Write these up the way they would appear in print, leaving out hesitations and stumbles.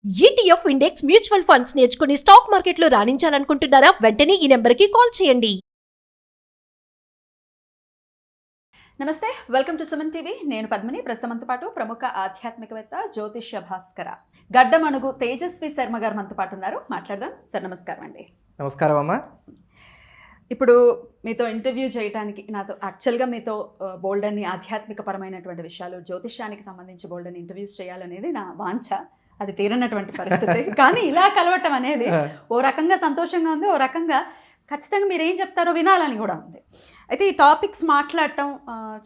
ETF index mutual funds నేర్చుకుని stock మార్కెట్లో రాణించాలనుకుంటున్నారా? వెంటనే ఈ నెంబర్కి కాల్ చేయండి. నమస్తే, వెల్కమ్ టు సుమన్ టీవీ. నేను పద్మిని. ప్రస్తుతంతో పాటు ప్రముఖ ఆధ్యాత్మికవేత్త జ్యోతిష్య భాస్కర గడ్డమణుగు తేజస్వి శర్మ గారు మనతో పాటు ఉన్నారు. మాట్లాడదాం సార్. నమస్కారం అండి. నమస్కారం అమ్మా. ఇప్పుడు మీతో ఇంటర్వ్యూ చేయడానికి యాక్చువల్గా మీతో బోల్డ్ అని ఆధ్యాత్మిక పరమైనటువంటి విషయాలు, జ్యోతిష్యానికి సంబంధించి బోల్డ్ అని ఇంటర్వ్యూస్ చేయాలనేది నా వాంఛ. అది తీరనటువంటి పరిస్థితి. కానీ ఇలా కలవటం అనేది ఓ రకంగా సంతోషంగా ఉంది, ఓ రకంగా ఖచ్చితంగా మీరు ఏం చెప్తారో వినాలని కూడా ఉంది. అయితే ఈ టాపిక్స్ మాట్లాడటం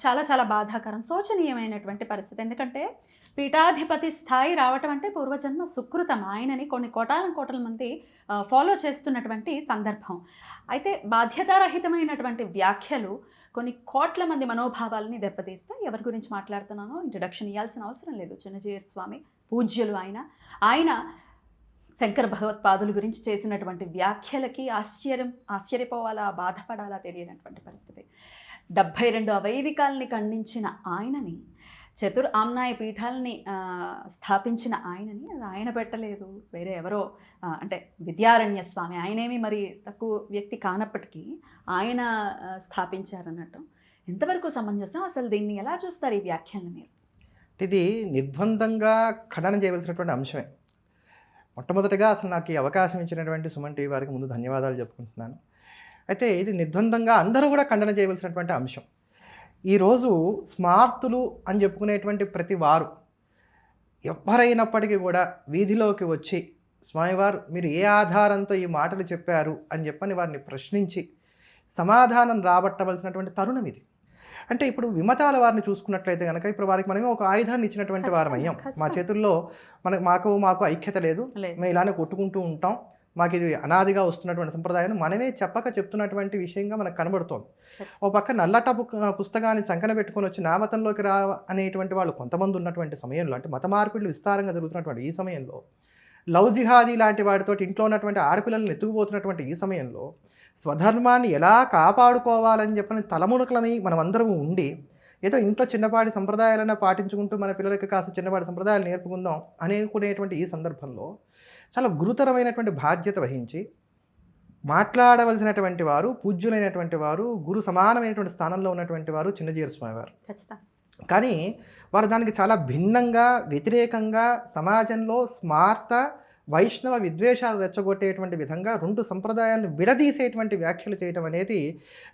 చాలా చాలా బాధాకరం, శోచనీయమైనటువంటి పరిస్థితి. ఎందుకంటే పీఠాధిపతి స్థాయి రావటం అంటే పూర్వజన్మ సుకృతం. ఆయనని కొన్ని కోటాల మంది ఫాలో చేస్తున్నటువంటి సందర్భం. అయితే బాధ్యతారహితమైనటువంటి వ్యాఖ్యలు కొన్ని కోట్ల మంది మనోభావాలని దెబ్బతీస్తే, ఎవరి గురించి మాట్లాడుతున్నానో ఇంట్రడక్షన్ ఇవ్వాల్సిన అవసరం లేదు. చిన్నజీయర్ స్వామి పూజ్యులు ఆయన శంకర భగవత్పాదుల గురించి చేసినటువంటి వ్యాఖ్యలకి ఆశ్చర్యపోవాలా, బాధపడాలా తెలియనటువంటి పరిస్థితి. 72 అవైదికాలని ఖండించిన ఆయనని, ఆమ్నాయ పీఠాలని స్థాపించిన ఆయనని ఆయన పెట్టలేదు, వేరే ఎవరో, అంటే విద్యారణ్య స్వామి, ఆయనేమి మరి తక్కువ వ్యక్తి కానప్పటికీ ఆయన స్థాపించారన్నట్టు. ఎంతవరకు సమంజసం? అసలు దీన్ని ఎలా చూస్తారు ఈ వ్యాఖ్యలను మీరు? ఇది నిర్ద్వందంగా ఖండన చేయవలసినటువంటి అంశమే. మొట్టమొదటిగా అసలు నాకు ఈ అవకాశం ఇచ్చినటువంటి సుమన్ టీవీ వారికి ముందు ధన్యవాదాలు చెప్పుకుంటున్నాను. అయితే ఇది నిర్ద్వందంగా అందరూ కూడా ఖండన చేయవలసినటువంటి అంశం. ఈరోజు స్మార్తులు అని చెప్పుకునేటువంటి ప్రతి వారు ఎవరైనప్పటికీ కూడా వీధిలోకి వచ్చి స్వామివారు మీరు ఏ ఆధారంతో ఈ మాటలు చెప్పారు అని చెప్పని వారిని ప్రశ్నించి సమాధానం రాబట్టవలసినటువంటి తరుణం ఇది. అంటే ఇప్పుడు విమతాల వారిని చూసుకున్నట్లయితే కనుక ఇప్పుడు వారికి మనమే ఒక ఆయుధాన్ని ఇచ్చినటువంటి వారం అయ్యాం. మా చేతుల్లో మాకు ఐక్యత లేదు, మేము ఇలానే కొట్టుకుంటూ ఉంటాం, మాకు ఇది అనాదిగా వస్తున్నటువంటి సంప్రదాయాన్ని మనమే చెప్తున్నటువంటి విషయంగా మనకు కనబడుతోంది. ఓ పక్క నల్లట పుస్తకాన్ని చంకన పెట్టుకొని వచ్చి నా మతంలోకి రా అనేటువంటి వాళ్ళు కొంతమంది ఉన్నటువంటి సమయంలో, అంటే మత మార్పిడులు విస్తారంగా జరుగుతున్నటువంటి ఈ సమయంలో, లవ్ జిహాదీ లాంటి వాటితో ఇంట్లో ఉన్నటువంటి ఆడపిల్లలను ఎత్తుకుపోతున్నటువంటి ఈ సమయంలో స్వధర్మాన్ని ఎలా కాపాడుకోవాలని చెప్పని తలమునకలమై మనమందరము ఉండి ఏదో ఇంట్లో చిన్నపాటి సంప్రదాయాలను పాటించుకుంటూ మన పిల్లలకి కాస్త చిన్నపాటి సంప్రదాయాలు నేర్పుకుందాం అనుకునేటువంటి ఈ సందర్భంలో చాలా గురుతరమైనటువంటి బాధ్యత వహించి మాట్లాడవలసినటువంటి వారు, పూజ్యులైనటువంటి వారు, గురు సమానమైనటువంటి స్థానంలో ఉన్నటువంటి వారు చిన్నజీయర్ స్వామి వారు. కానీ వారు దానికి చాలా భిన్నంగా, వ్యతిరేకంగా సమాజంలో స్మార్త వైష్ణవ విద్వేషాలు రెచ్చగొట్టేటువంటి విధంగా రెండు సంప్రదాయాలను విడదీసేటువంటి వ్యాఖ్యలు చేయడం అనేది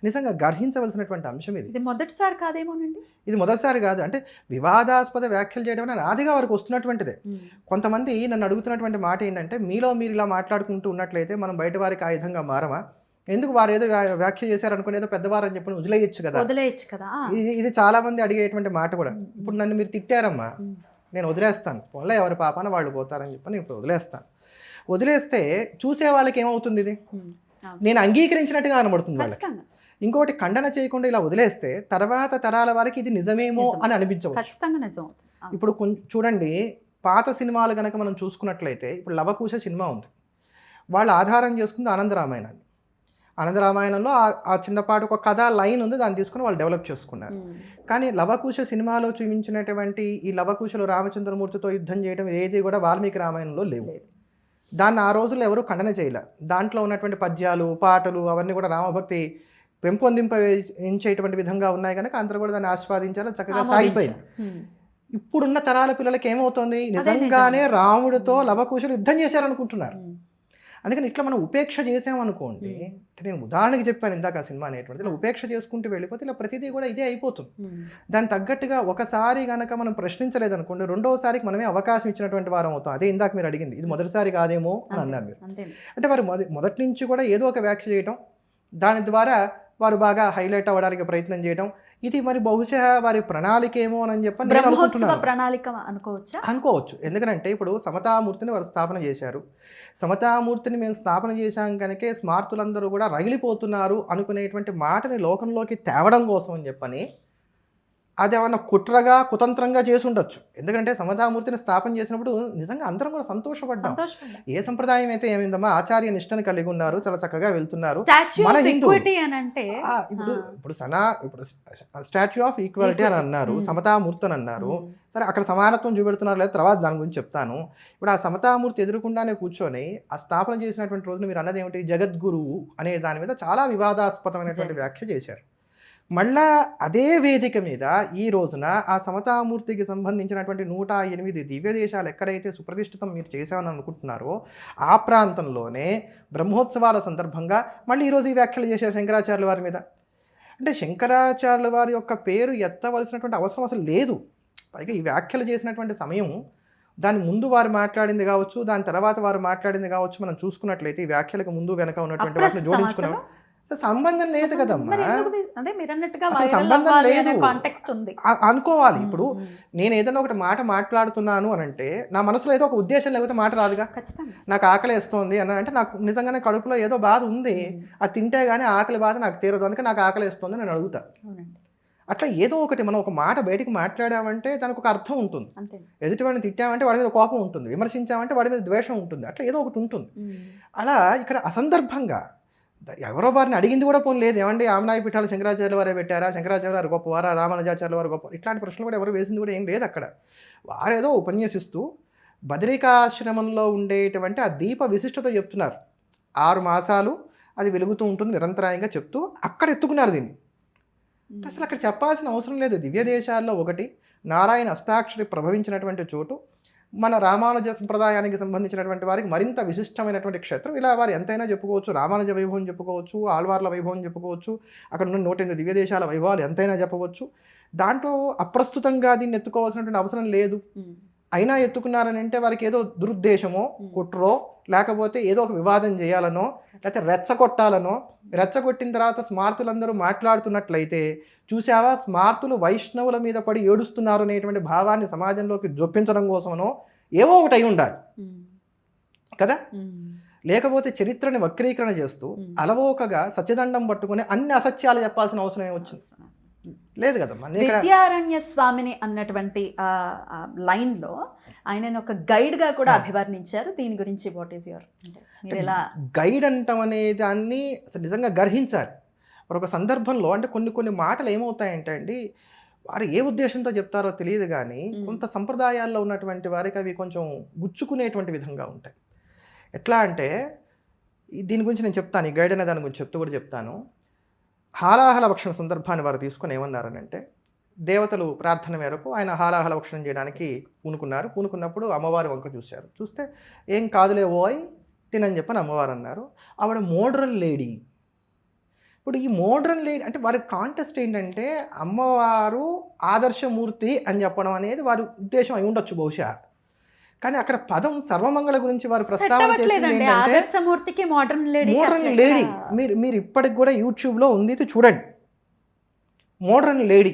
నిజంగా గర్హించవలసినటువంటి అంశం. ఇది మొదటిసారి కాదేమోనండి. ఇది మొదటిసారి కాదు. అంటే వివాదాస్పద వ్యాఖ్యలు చేయడం అనేది ఆదిగా వారికి వస్తున్నటువంటిదే. కొంతమంది నన్ను అడుగుతున్నటువంటి మాట ఏంటంటే, మీలో మీరు ఇలా మాట్లాడుకుంటూ ఉన్నట్లయితే మనం బయట వారికి ఆయుధంగా మారమా? ఎందుకు వారు ఏదో వ్యాఖ్య చేశారనుకుని ఏదో పెద్దవారు అని చెప్పి వదిలేయచ్చు కదా. ఇది చాలా మంది అడిగేటువంటి మాట కూడా. ఇప్పుడు నన్ను మీరు తిట్టారమ్మా, నేను వదిలేస్తాను, వాళ్ళ ఎవరి పాపాన వాళ్ళు పోతారని చెప్పి నేను ఇప్పుడు వదిలేస్తాను. వదిలేస్తే చూసే వాళ్ళకి ఏమవుతుంది? ఇది నేను అంగీకరించినట్టుగా కనబడుతుంది వాళ్ళకి. ఇంకోటి, ఖండన చేయకుండా ఇలా వదిలేస్తే తర్వాత తరాల వారికి ఇది నిజమేమో అని అనిపించవచ్చు. ఇప్పుడు చూడండి, పాత సినిమాలు కనుక మనం చూసుకున్నట్లయితే, ఇప్పుడు లవకుశ సినిమా ఉంది, వాళ్ళు ఆధారం చేసుకుంది ఆనందరామాయణాన్ని. ఆనందరామాయణంలో ఆ చిన్నపాటి ఒక కథ లైన్ ఉంది, దాన్ని తీసుకుని వాళ్ళు డెవలప్ చేసుకున్నారు. కానీ లవకుశ సినిమాలో చూపించినటువంటి ఈ లవకుశలు రామచంద్రమూర్తితో యుద్ధం చేయడం ఏది కూడా వాల్మీకి రామాయణంలో లేవు. దాన్ని ఆ రోజుల్లో ఎవరు ఖండన చేయలే. దాంట్లో ఉన్నటువంటి పద్యాలు, పాటలు అవన్నీ కూడా రామభక్తి పెంపొందింపేటువంటి విధంగా ఉన్నాయి కనుక అందరూ కూడా దాన్ని ఆస్వాదించాలి, చక్కగా సాగిపోయింది. ఇప్పుడున్న తరాల పిల్లలకి ఏమవుతుంది? నిజంగానే రాముడితో లవకుశలు యుద్ధం చేశారనుకుంటున్నారు. అందుకని ఇట్లా మనం ఉపేక్ష చేసామనుకోండి, అంటే నేను ఉదాహరణకి చెప్పాను ఇందాక ఆ సినిమా అనేటువంటిది, ఇలా ఉపేక్ష చేసుకుంటూ వెళ్ళిపోతే ఇలా ప్రతిదీ కూడా ఇదే అయిపోతుంది. దానికి తగ్గట్టుగా ఒకసారి కనుక మనం ప్రశ్నించలేదనుకోండి, రెండవసారికి మనమే అవకాశం ఇచ్చినటువంటి వారం అవుతాం. అదే ఇందాక మీరు అడిగింది, ఇది మొదటిసారి కాదేమో అని అన్నారు మీరు. అంటే వారు మొదటి నుంచి కూడా ఏదో ఒక వ్యాఖ్య చేయటం, దాని ద్వారా వారు బాగా హైలైట్ అవ్వడానికి ప్రయత్నం చేయడం, ఇది మరి బహుశా వారి ప్రణాళిక ఏమో అని చెప్పి ప్రణాళిక అనుకోవచ్చు. ఎందుకంటే ఇప్పుడు సమతామూర్తిని వారు స్థాపన చేశారు. సమతామూర్తిని మేము స్థాపన చేశాం కనుకే స్మార్తులందరూ కూడా రగిలిపోతున్నారు అనుకునేటువంటి మాటని లోకంలోకి తేవడం కోసం అని చెప్పని అది ఏమన్నా కుట్రగా కుతంత్రంగా చేసి ఉండొచ్చు. ఎందుకంటే సమతామూర్తిని స్థాపన చేసినప్పుడు నిజంగా అందరం కూడా సంతోషపడ్డాం. ఏ సంప్రదాయం అయితే ఏమైందమ్మా, ఆచార్య నిష్టను కలిగి ఉన్నారు, చాలా చక్కగా వెళ్తున్నారు. మన హిందువులు ఇప్పుడు స్టాచ్యూ ఆఫ్ ఈక్వాలిటీ అని అన్నారు, సమతామూర్తి అని అన్నారు. సరే, అక్కడ సమానత్వం చూపెడుతున్నారు లేదా తర్వాత దాని గురించి చెప్తాను. ఇప్పుడు ఆ సమతామూర్తి ఎదురుకుండానే కూర్చొని ఆ స్థాపన చేసినటువంటి రోజున మీరు అన్నది ఏమిటి, జగద్గురువు అనే దాని మీద చాలా వివాదాస్పదమైనటువంటి వ్యాఖ్య చేశారు. మళ్ళా అదే వేదిక మీద ఈ రోజున ఆ సమతామూర్తికి సంబంధించినటువంటి 108 దివ్య దేశాలు ఎక్కడైతే సుప్రతిష్ఠితం మీరు చేశామని అనుకుంటున్నారో ఆ ప్రాంతంలోనే బ్రహ్మోత్సవాల సందర్భంగా మళ్ళీ ఈరోజు ఈ వ్యాఖ్యలు చేశారు శంకరాచార్యుల వారి మీద. అంటే శంకరాచార్యుల వారి యొక్క పేరు ఎత్తవలసినటువంటి అవసరం అసలు లేదు. పైగా ఈ వ్యాఖ్యలు చేసినటువంటి సమయం, దాని ముందు వారు మాట్లాడింది కావచ్చు, దాని తర్వాత వారు మాట్లాడింది కావచ్చు, మనం చూసుకున్నట్లయితే ఈ వ్యాఖ్యలకు ముందు వెనక ఉన్నటువంటి వాటిని జోడించుకున్నాం. సంబంధం లేదు కదమ్మా, అసలు సంబంధం లేదు అనుకోవాలి. ఇప్పుడు నేను ఏదైనా ఒకటి మాట మాట్లాడుతున్నాను అని అంటే నా మనసులో ఏదో ఒక ఉద్దేశం లేకపోతే మాట రాదుగా. నాకు ఆకలి వేస్తోంది అని అంటే నాకు నిజంగానే కడుపులో ఏదో బాధ ఉంది, అది తింటే కానీ ఆకలి బాధ నాకు తీరదు, అందుకే నాకు ఆకలి వేస్తుంది నేను అడుగుతా. అట్లా ఏదో ఒకటి మనం ఒక మాట బయటికి మాట్లాడామంటే దానికి ఒక అర్థం ఉంటుంది. ఎదుటి వాడిని తిట్టామంటే వాడి మీద కోపం ఉంటుంది, విమర్శించామంటే వాడి మీద ద్వేషం ఉంటుంది, అట్లా ఏదో ఒకటి ఉంటుంది. అలా ఇక్కడ అసందర్భంగా ఎవరో వారిని అడిగింది కూడా పోనీ లేదు, ఏమండి ఆమనాయ పీఠాలు శంకరాచార్యుల వారే పెట్టారా, శంకరాచార్య వారు గొప్పవారా, రామానుజాచార్యుల వారు గొప్ప, ఇట్లాంటి ప్రశ్నలు కూడా ఎవరు వేసింది కూడా ఏం లేదు. అక్కడ వారేదో ఉపన్యసిస్తూ బదరికాశ్రమంలో ఉండేటువంటి ఆ దీప విశిష్టత చెప్తున్నారు. 6 మాసాలు అది వెలుగుతూ ఉంటుంది నిరంతరాయంగా చెప్తూ అక్కడ ఎత్తుకున్నారు దీన్ని. అసలు అక్కడ చెప్పాల్సిన అవసరం లేదు. దివ్య దేశాల్లో ఒకటి నారాయణ అష్టాక్షరి ప్రభవించినటువంటి చోటు, మన రామానుజ సంప్రదాయానికి సంబంధించినటువంటి వారికి మరింత విశిష్టమైనటువంటి క్షేత్రం. ఇలా వారు ఎంతైనా చెప్పుకోవచ్చు, రామానుజ వైభవం చెప్పుకోవచ్చు, ఆళ్వార్ల వైభవం చెప్పుకోవచ్చు, అక్కడ ఉన్న 108 దివ్య దేశాల వైభవాలు ఎంతైనా చెప్పవచ్చు. దాంట్లో అప్రస్తుతంగా దీన్ని ఎత్తుకోవాల్సినటువంటి అవసరం లేదు. అయినా ఎత్తుకున్నారని అంటే వారికి ఏదో దురుద్దేశమో కుట్రో లేకపోతే ఏదో ఒక వివాదం చేయాలనో లేకపోతే రెచ్చగొట్టాలనో, రెచ్చగొట్టిన తర్వాత స్మార్తులందరూ మాట్లాడుతున్నట్లయితే చూసావా స్మార్తులు వైష్ణవుల మీద పడి ఏడుస్తున్నారు అనేటువంటి భావాన్ని సమాజంలోకి జొప్పించడం కోసమనో ఏవో ఒకటి అయి ఉండాలి కదా. లేకపోతే చరిత్రని వక్రీకరణ చేస్తూ అలవోకగా సత్యదండం పట్టుకుని అన్ని అసత్యాలు చెప్పాల్సిన అవసరం ఏమొచ్చింది, లేదు కదమ్మా. విద్యారణ్య స్వామిని అన్నటువంటి లైన్లో ఆయన ఒక గైడ్గా కూడా అభివర్ణించారు. దీని గురించి వాట్ ఈస్ యువర్, గైడ్ అంటాం అనే దాన్ని నిజంగా గర్హించాలి. మరి ఒక సందర్భంలో అంటే కొన్ని మాటలు ఏమవుతాయంటే అండి, వారు ఏ ఉద్దేశంతో చెప్తారో తెలియదు కానీ కొంత సంప్రదాయాల్లో ఉన్నటువంటి వారికి అవి కొంచెం గుచ్చుకునేటువంటి విధంగా ఉంటాయి. ఎట్లా అంటే దీని గురించి నేను చెప్తాను, ఈ గైడ్ అనే దాని గురించి చెప్తూ కూడా చెప్తాను. హాలాహల భక్షణ సందర్భాన్ని వారు తీసుకొని ఏమన్నారనంటే, దేవతలు ప్రార్థన మేరకు ఆయన హాలాహల భక్షణం చేయడానికి పూనుకున్నప్పుడు అమ్మవారి వంక చూశారు. చూస్తే ఏం కాదులే ఓయ్ తినని చెప్పని అమ్మవారు అన్నారు. ఆవిడ మోడ్రన్ లేడీ. ఇప్పుడు ఈ మోడ్రన్ లేడీ అంటే వారి కాంటెస్ట్ ఏంటంటే అమ్మవారు ఆదర్శమూర్తి అని చెప్పడం అనేది వారి ఉద్దేశం అయి ఉండొచ్చు బహుశా. కానీ అక్కడ పదం సర్వమంగళ గురించి వారు ప్రస్తావన చేసింది ఏంటంటే మోడ్రన్ లేడీ. మీరు ఇప్పటికి కూడా యూట్యూబ్లో ఉంది, చూడండి. మోడ్రన్ లేడీ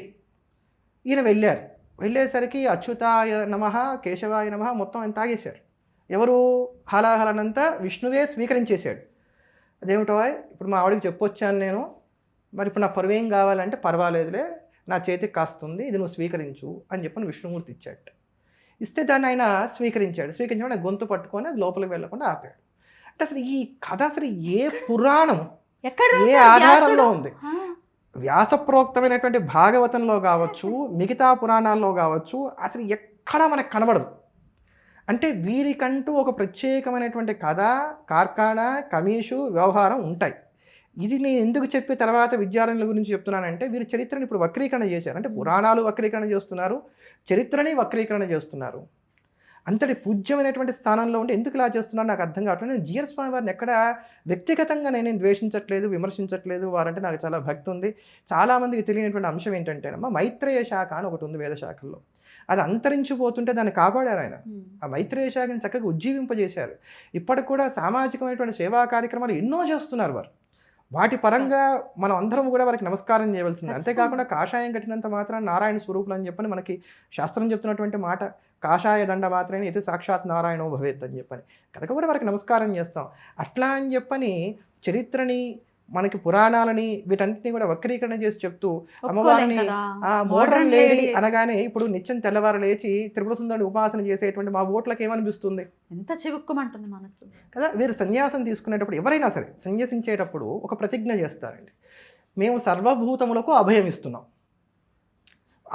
ఈయన వెళ్ళేసరికి అచ్యుతాయ నమః కేశవాయ నమః మొత్తం ఆయన తాగేశారు. ఎవరు హాలాహలనంతా విష్ణువే స్వీకరించేశాడు. అదేమిటో ఇప్పుడు మా ఆవిడకి చెప్పొచ్చాను నేను, మరి ఇప్పుడు నా పరువేం కావాలంటే పర్వాలేదులే నా చేతికి కాస్తుంది, ఇది నువ్వు స్వీకరించు అని చెప్పని విష్ణుమూర్తి ఇచ్చాడు. ఇస్తే దాన్ని ఆయన స్వీకరించాడు. గొంతు పట్టుకొని అది లోపలికి వెళ్ళకుండా ఆపాడు. అంటే అసలు ఈ కథ అసలు ఏ పురాణం ఏ ఆధారంలో ఉంది? వ్యాసప్రోక్తమైనటువంటి భాగవతంలో కావచ్చు, మిగతా పురాణాల్లో కావచ్చు, అసలు ఎక్కడా మనకు కనబడదు. అంటే వీరికంటూ ఒక ప్రత్యేకమైనటువంటి కథ, కార్ఖానా, కమీషు, వ్యవహారం ఉంటాయి. ఇది నేను ఎందుకు చెప్పి తర్వాత విద్యారణ్యుల గురించి చెప్తున్నానంటే, వీరు చరిత్రను ఇప్పుడు వక్రీకరణ చేశారు. అంటే పురాణాలు వక్రీకరణ చేస్తున్నారు, చరిత్రని వక్రీకరణ చేస్తున్నారు. అంతటి పూజ్యమైనటువంటి స్థానంలో ఉండి ఎందుకు ఇలా చేస్తున్నారు నాకు అర్థం కావట్లేదు. నేను జిఆర్ స్వామి వారిని ఎక్కడ వ్యక్తిగతంగా నేను ద్వేషించట్లేదు, విమర్శించట్లేదు. వారంటే నాకు చాలా భక్తి ఉంది. చాలామందికి తెలియనటువంటి అంశం ఏంటంటేనమ్మా, మైత్రేయ శాఖ అని ఒకటి ఉంది వేద శాఖల్లో. అది అంతరించిపోతుంటే దాన్ని కాపాడారు ఆయన. ఆ మైత్రేయ శాఖని చక్కగా ఉజ్జీవింపజేశారు. ఇప్పటికి కూడా సామాజికమైనటువంటి సేవా కార్యక్రమాలు ఎన్నో చేస్తున్నారు వారు. వాటి పరంగా మనం అందరం కూడా వారికి నమస్కారం చేయవలసింది. అంతేకాకుండా కాషాయం కట్టినంత మాత్రం నారాయణ స్వరూపులు అని చెప్పని మనకి శాస్త్రం చెప్తున్నటువంటి మాట, కాషాయ దండ మాత్రమే ఇది సాక్షాత్ నారాయణో భవేత్ అని చెప్పని, కనుక కూడా వారికి నమస్కారం చేస్తాం. అట్లా అని చెప్పని చరిత్రని మనకి పురాణాలని వీటన్నిటిని కూడా వక్రీకరణ చేసి చెప్తూ ఒప్పుకోలేం అమ్మవారిని కదా. Modern Modern lady lady. అనగానే ఇప్పుడు నిత్యం తెల్లవారు లేచి త్రిపుర సుందరిని ఉపాసన చేసేటువంటి మా ఓట్లకు ఏమనిపిస్తుంది ఎంత చివుక్కుమంటుంది మనసు. కదా. వీరు సన్యాసం తీసుకునేటప్పుడు ఎవరైనా సరే సన్యసించేటప్పుడు ఒక ప్రతిజ్ఞ చేస్తారండి. మేము సర్వభూతములకు అభయం ఇస్తున్నాం.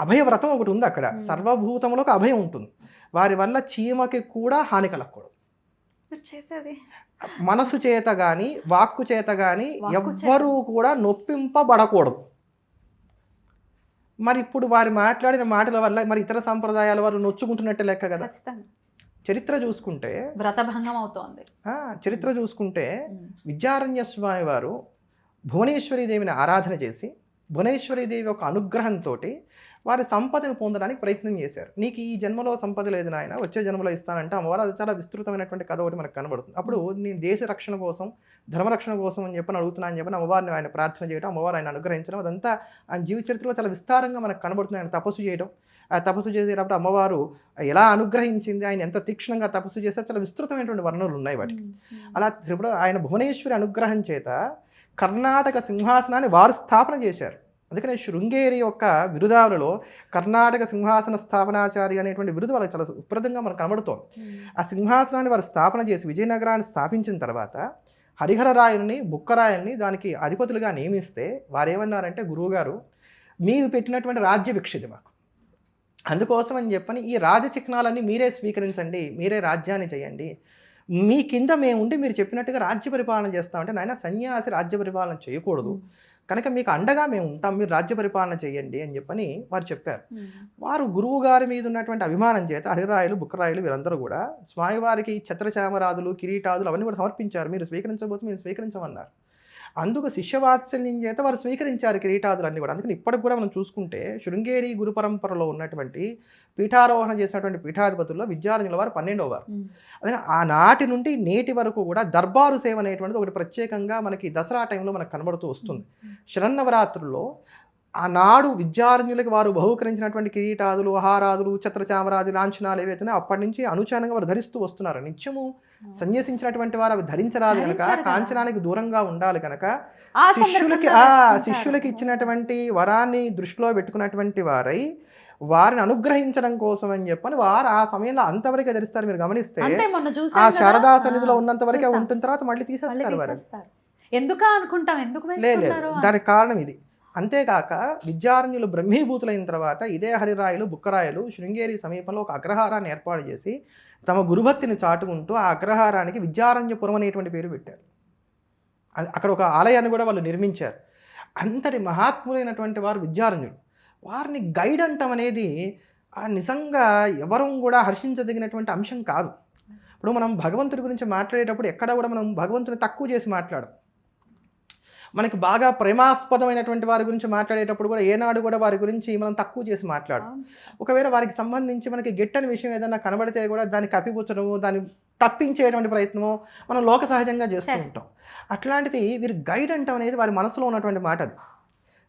అభయ వ్రతం ఒకటి ఉంది అక్కడ. సర్వభూతములకు అభయం ఉంటుంది. వారి వల్ల చీమకి కూడా హాని కలగకూడదు. మీరు చేసేది మనసు చేత కానీ వాక్కు చేత కానీ వాక్కు చేత. ఎవ్వరూ కూడా నొప్పింపబడకూడదు. మరి ఇప్పుడు వారి మాట్లాడిన మాటల వల్ల మరి ఇతర సంప్రదాయాల వారు నొచ్చుకుంటున్నట్టే లెక్క కదా. ఖచ్చితంగా చరిత్ర చూసుకుంటే వ్రతభంగం అవుతోంది. చరిత్ర చూసుకుంటే విద్యారణ్య స్వామి వారు భువనేశ్వరీదేవిని ఆరాధన చేసి భువనేశ్వరీదేవి యొక్క అనుగ్రహంతో వారి సంపదను పొందడానికి ప్రయత్నం చేశారు. నీకు ఈ జన్మలో సంపద లేదు నాయన, వచ్చే జన్మలో ఇస్తానంటే అమ్మవారు అది చాలా విస్తృతమైనటువంటి కథ ఒకటి మనకు కనబడుతుంది. అప్పుడు నేను దేశ రక్షణ కోసం ధర్మరక్షణ కోసం అని చెప్పని అడుగుతున్నా అని చెప్పని అమ్మవారిని ఆయన ప్రార్థన చేయడం, అమ్మవారు ఆయన అనుగ్రహించడం, అదంతా ఆయన జీవిత చరిత్రలో చాలా విస్తారంగా మనకు కనబడుతుంది. ఆయన తపస్సు చేయడం, ఆ తపస్సు చేసేటప్పుడు అమ్మవారు ఎలా అనుగ్రహించింది, ఆయన ఎంత తీక్షణంగా తపస్సు చేస్తే చాలా విస్తృతమైనటువంటి వర్ణనలు ఉన్నాయి వాటికి. అలా త్రిపుర ఆయన భువనేశ్వరి అనుగ్రహం చేత కర్ణాటక సింహాసనాన్ని వారు స్థాపన చేశారు. అందుకనే శృంగేరి యొక్క బిరుదావులలో కర్ణాటక సింహాసన స్థాపనాచారి అనేటువంటి బిరుదు వాళ్ళకి చాలా విపరీతంగా మనకు కనబడుతోంది. ఆ సింహాసనాన్ని వారు స్థాపన చేసి విజయనగరాన్ని స్థాపించిన తర్వాత హరిహరరాయల్ని బుక్కరాయల్ని దానికి అధిపతులుగా నియమిస్తే వారు ఏమన్నారంటే, గురువుగారు మీరు పెట్టినటువంటి రాజ్య భిక్షది మాకు, అందుకోసం అని చెప్పని ఈ రాజచిహ్నాలన్నీ మీరే స్వీకరించండి, మీరే రాజ్యాన్ని చేయండి, మీ కింద మేము ఉండి మీరు చెప్పినట్టుగా రాజ్య పరిపాలన చేస్తామంటే, నాయన సన్యాసి రాజ్య పరిపాలన చేయకూడదు కనుక మీకు అండగా మేము ఉంటాం, మీరు రాజ్య పరిపాలన చేయండి అని చెప్పని వారు చెప్పారు. వారు గురువు గారి మీద ఉన్నటువంటి అభిమానం చేత హరిరాయలు బుక్కరాయలు వీరందరూ కూడా స్వామివారికి ఛత్రచామరాదులు కిరీటాదులు అవన్నీ కూడా సమర్పించారు. మీరు స్వీకరించబోతే మీరు స్వీకరించమన్నారు. అందుకు శిష్యవాత్సల్యం చేత వారు స్వీకరించారు కిరీటాదులన్నీ కూడా. అందుకని ఇప్పటికి కూడా మనం చూసుకుంటే శృంగేరి గురు పరంపరలో ఉన్నటువంటి పీఠారోహణ చేసినటువంటి పీఠాధిపతుల్లో విద్యారణ్యుల వారు 12వ వారు. అదే ఆనాటి నుండి నేటి వరకు కూడా దర్బారు సేవ అనేటువంటిది ఒకటి ప్రత్యేకంగా మనకి దసరా టైంలో మనకు కనబడుతూ వస్తుంది. శరన్నవరాత్రుల్లో ఆనాడు విద్యారణ్యులకి వారు బహుకరించినటువంటి కిరీటాదులు ఆహారాదులు ఛత్రచామరాది లాంఛనాలు ఏవైతే అప్పటి నుంచి అనుచానంగా వారు ధరిస్తూ వస్తున్నారు. నిత్యము సన్యసించినటువంటి వారు అవి ధరించరాదు కనుక, కాంచనానికి దూరంగా ఉండాలి కనుక శిష్యులకి ఇచ్చినటువంటి వరాన్ని దృష్టిలో పెట్టుకున్నటువంటి వారై వారిని అనుగ్రహించడం కోసం అని చెప్పని వారు ఆ సమయంలో అంతవరకే ధరిస్తారు. మీరు గమనిస్తే ఆ శారదా సన్నిధిలో ఉన్నంత వరకే ఉంటుంది, తర్వాత మళ్ళీ తీసేస్తారు వారు. ఎందుకు అనుకుంటాం, ఎందుకు లేదు, దానికి కారణం ఇది. అంతేకాక విద్యారణ్యులు బ్రహ్మీభూతులైన తర్వాత ఇదే హరిరాయలు బుక్కరాయలు శృంగేరి సమీపంలో ఒక అగ్రహారాన్ని ఏర్పాటు చేసి తమ గురుభక్తిని చాటుకుంటూ ఆ అగ్రహారానికి విద్యారణ్యపురం అనేటువంటి పేరు పెట్టారు. అక్కడ ఒక ఆలయాన్ని కూడా వాళ్ళు నిర్మించారు. అంతటి మహాత్ములైనటువంటి వారు విద్యారణ్యులు. వారిని గైడ్ అంటాం అనేది నిజంగా ఎవరూ కూడా హర్షించదగినటువంటి అంశం కాదు. ఇప్పుడు మనం భగవంతుడి గురించి మాట్లాడేటప్పుడు ఎక్కడ కూడా మనం భగవంతుని తక్కువ చేసి మాట్లాడం. మనకి బాగా ప్రేమాస్పదమైనటువంటి వారి గురించి మాట్లాడేటప్పుడు కూడా ఏనాడు కూడా వారి గురించి మనం తక్కువ చేసి మాట్లాడడం. ఒకవేళ వారికి సంబంధించి మనకి గిట్టని విషయం ఏదైనా కనబడితే కూడా దాన్ని కప్పిపుచ్చడము, దాన్ని తప్పించేటువంటి ప్రయత్నము మనం లోక సహజంగా చేస్తూ ఉంటాం. అట్లాంటిది వీరు గైడ్ అంటాం అనేది వారి మనసులో ఉన్నటువంటి మాట అది.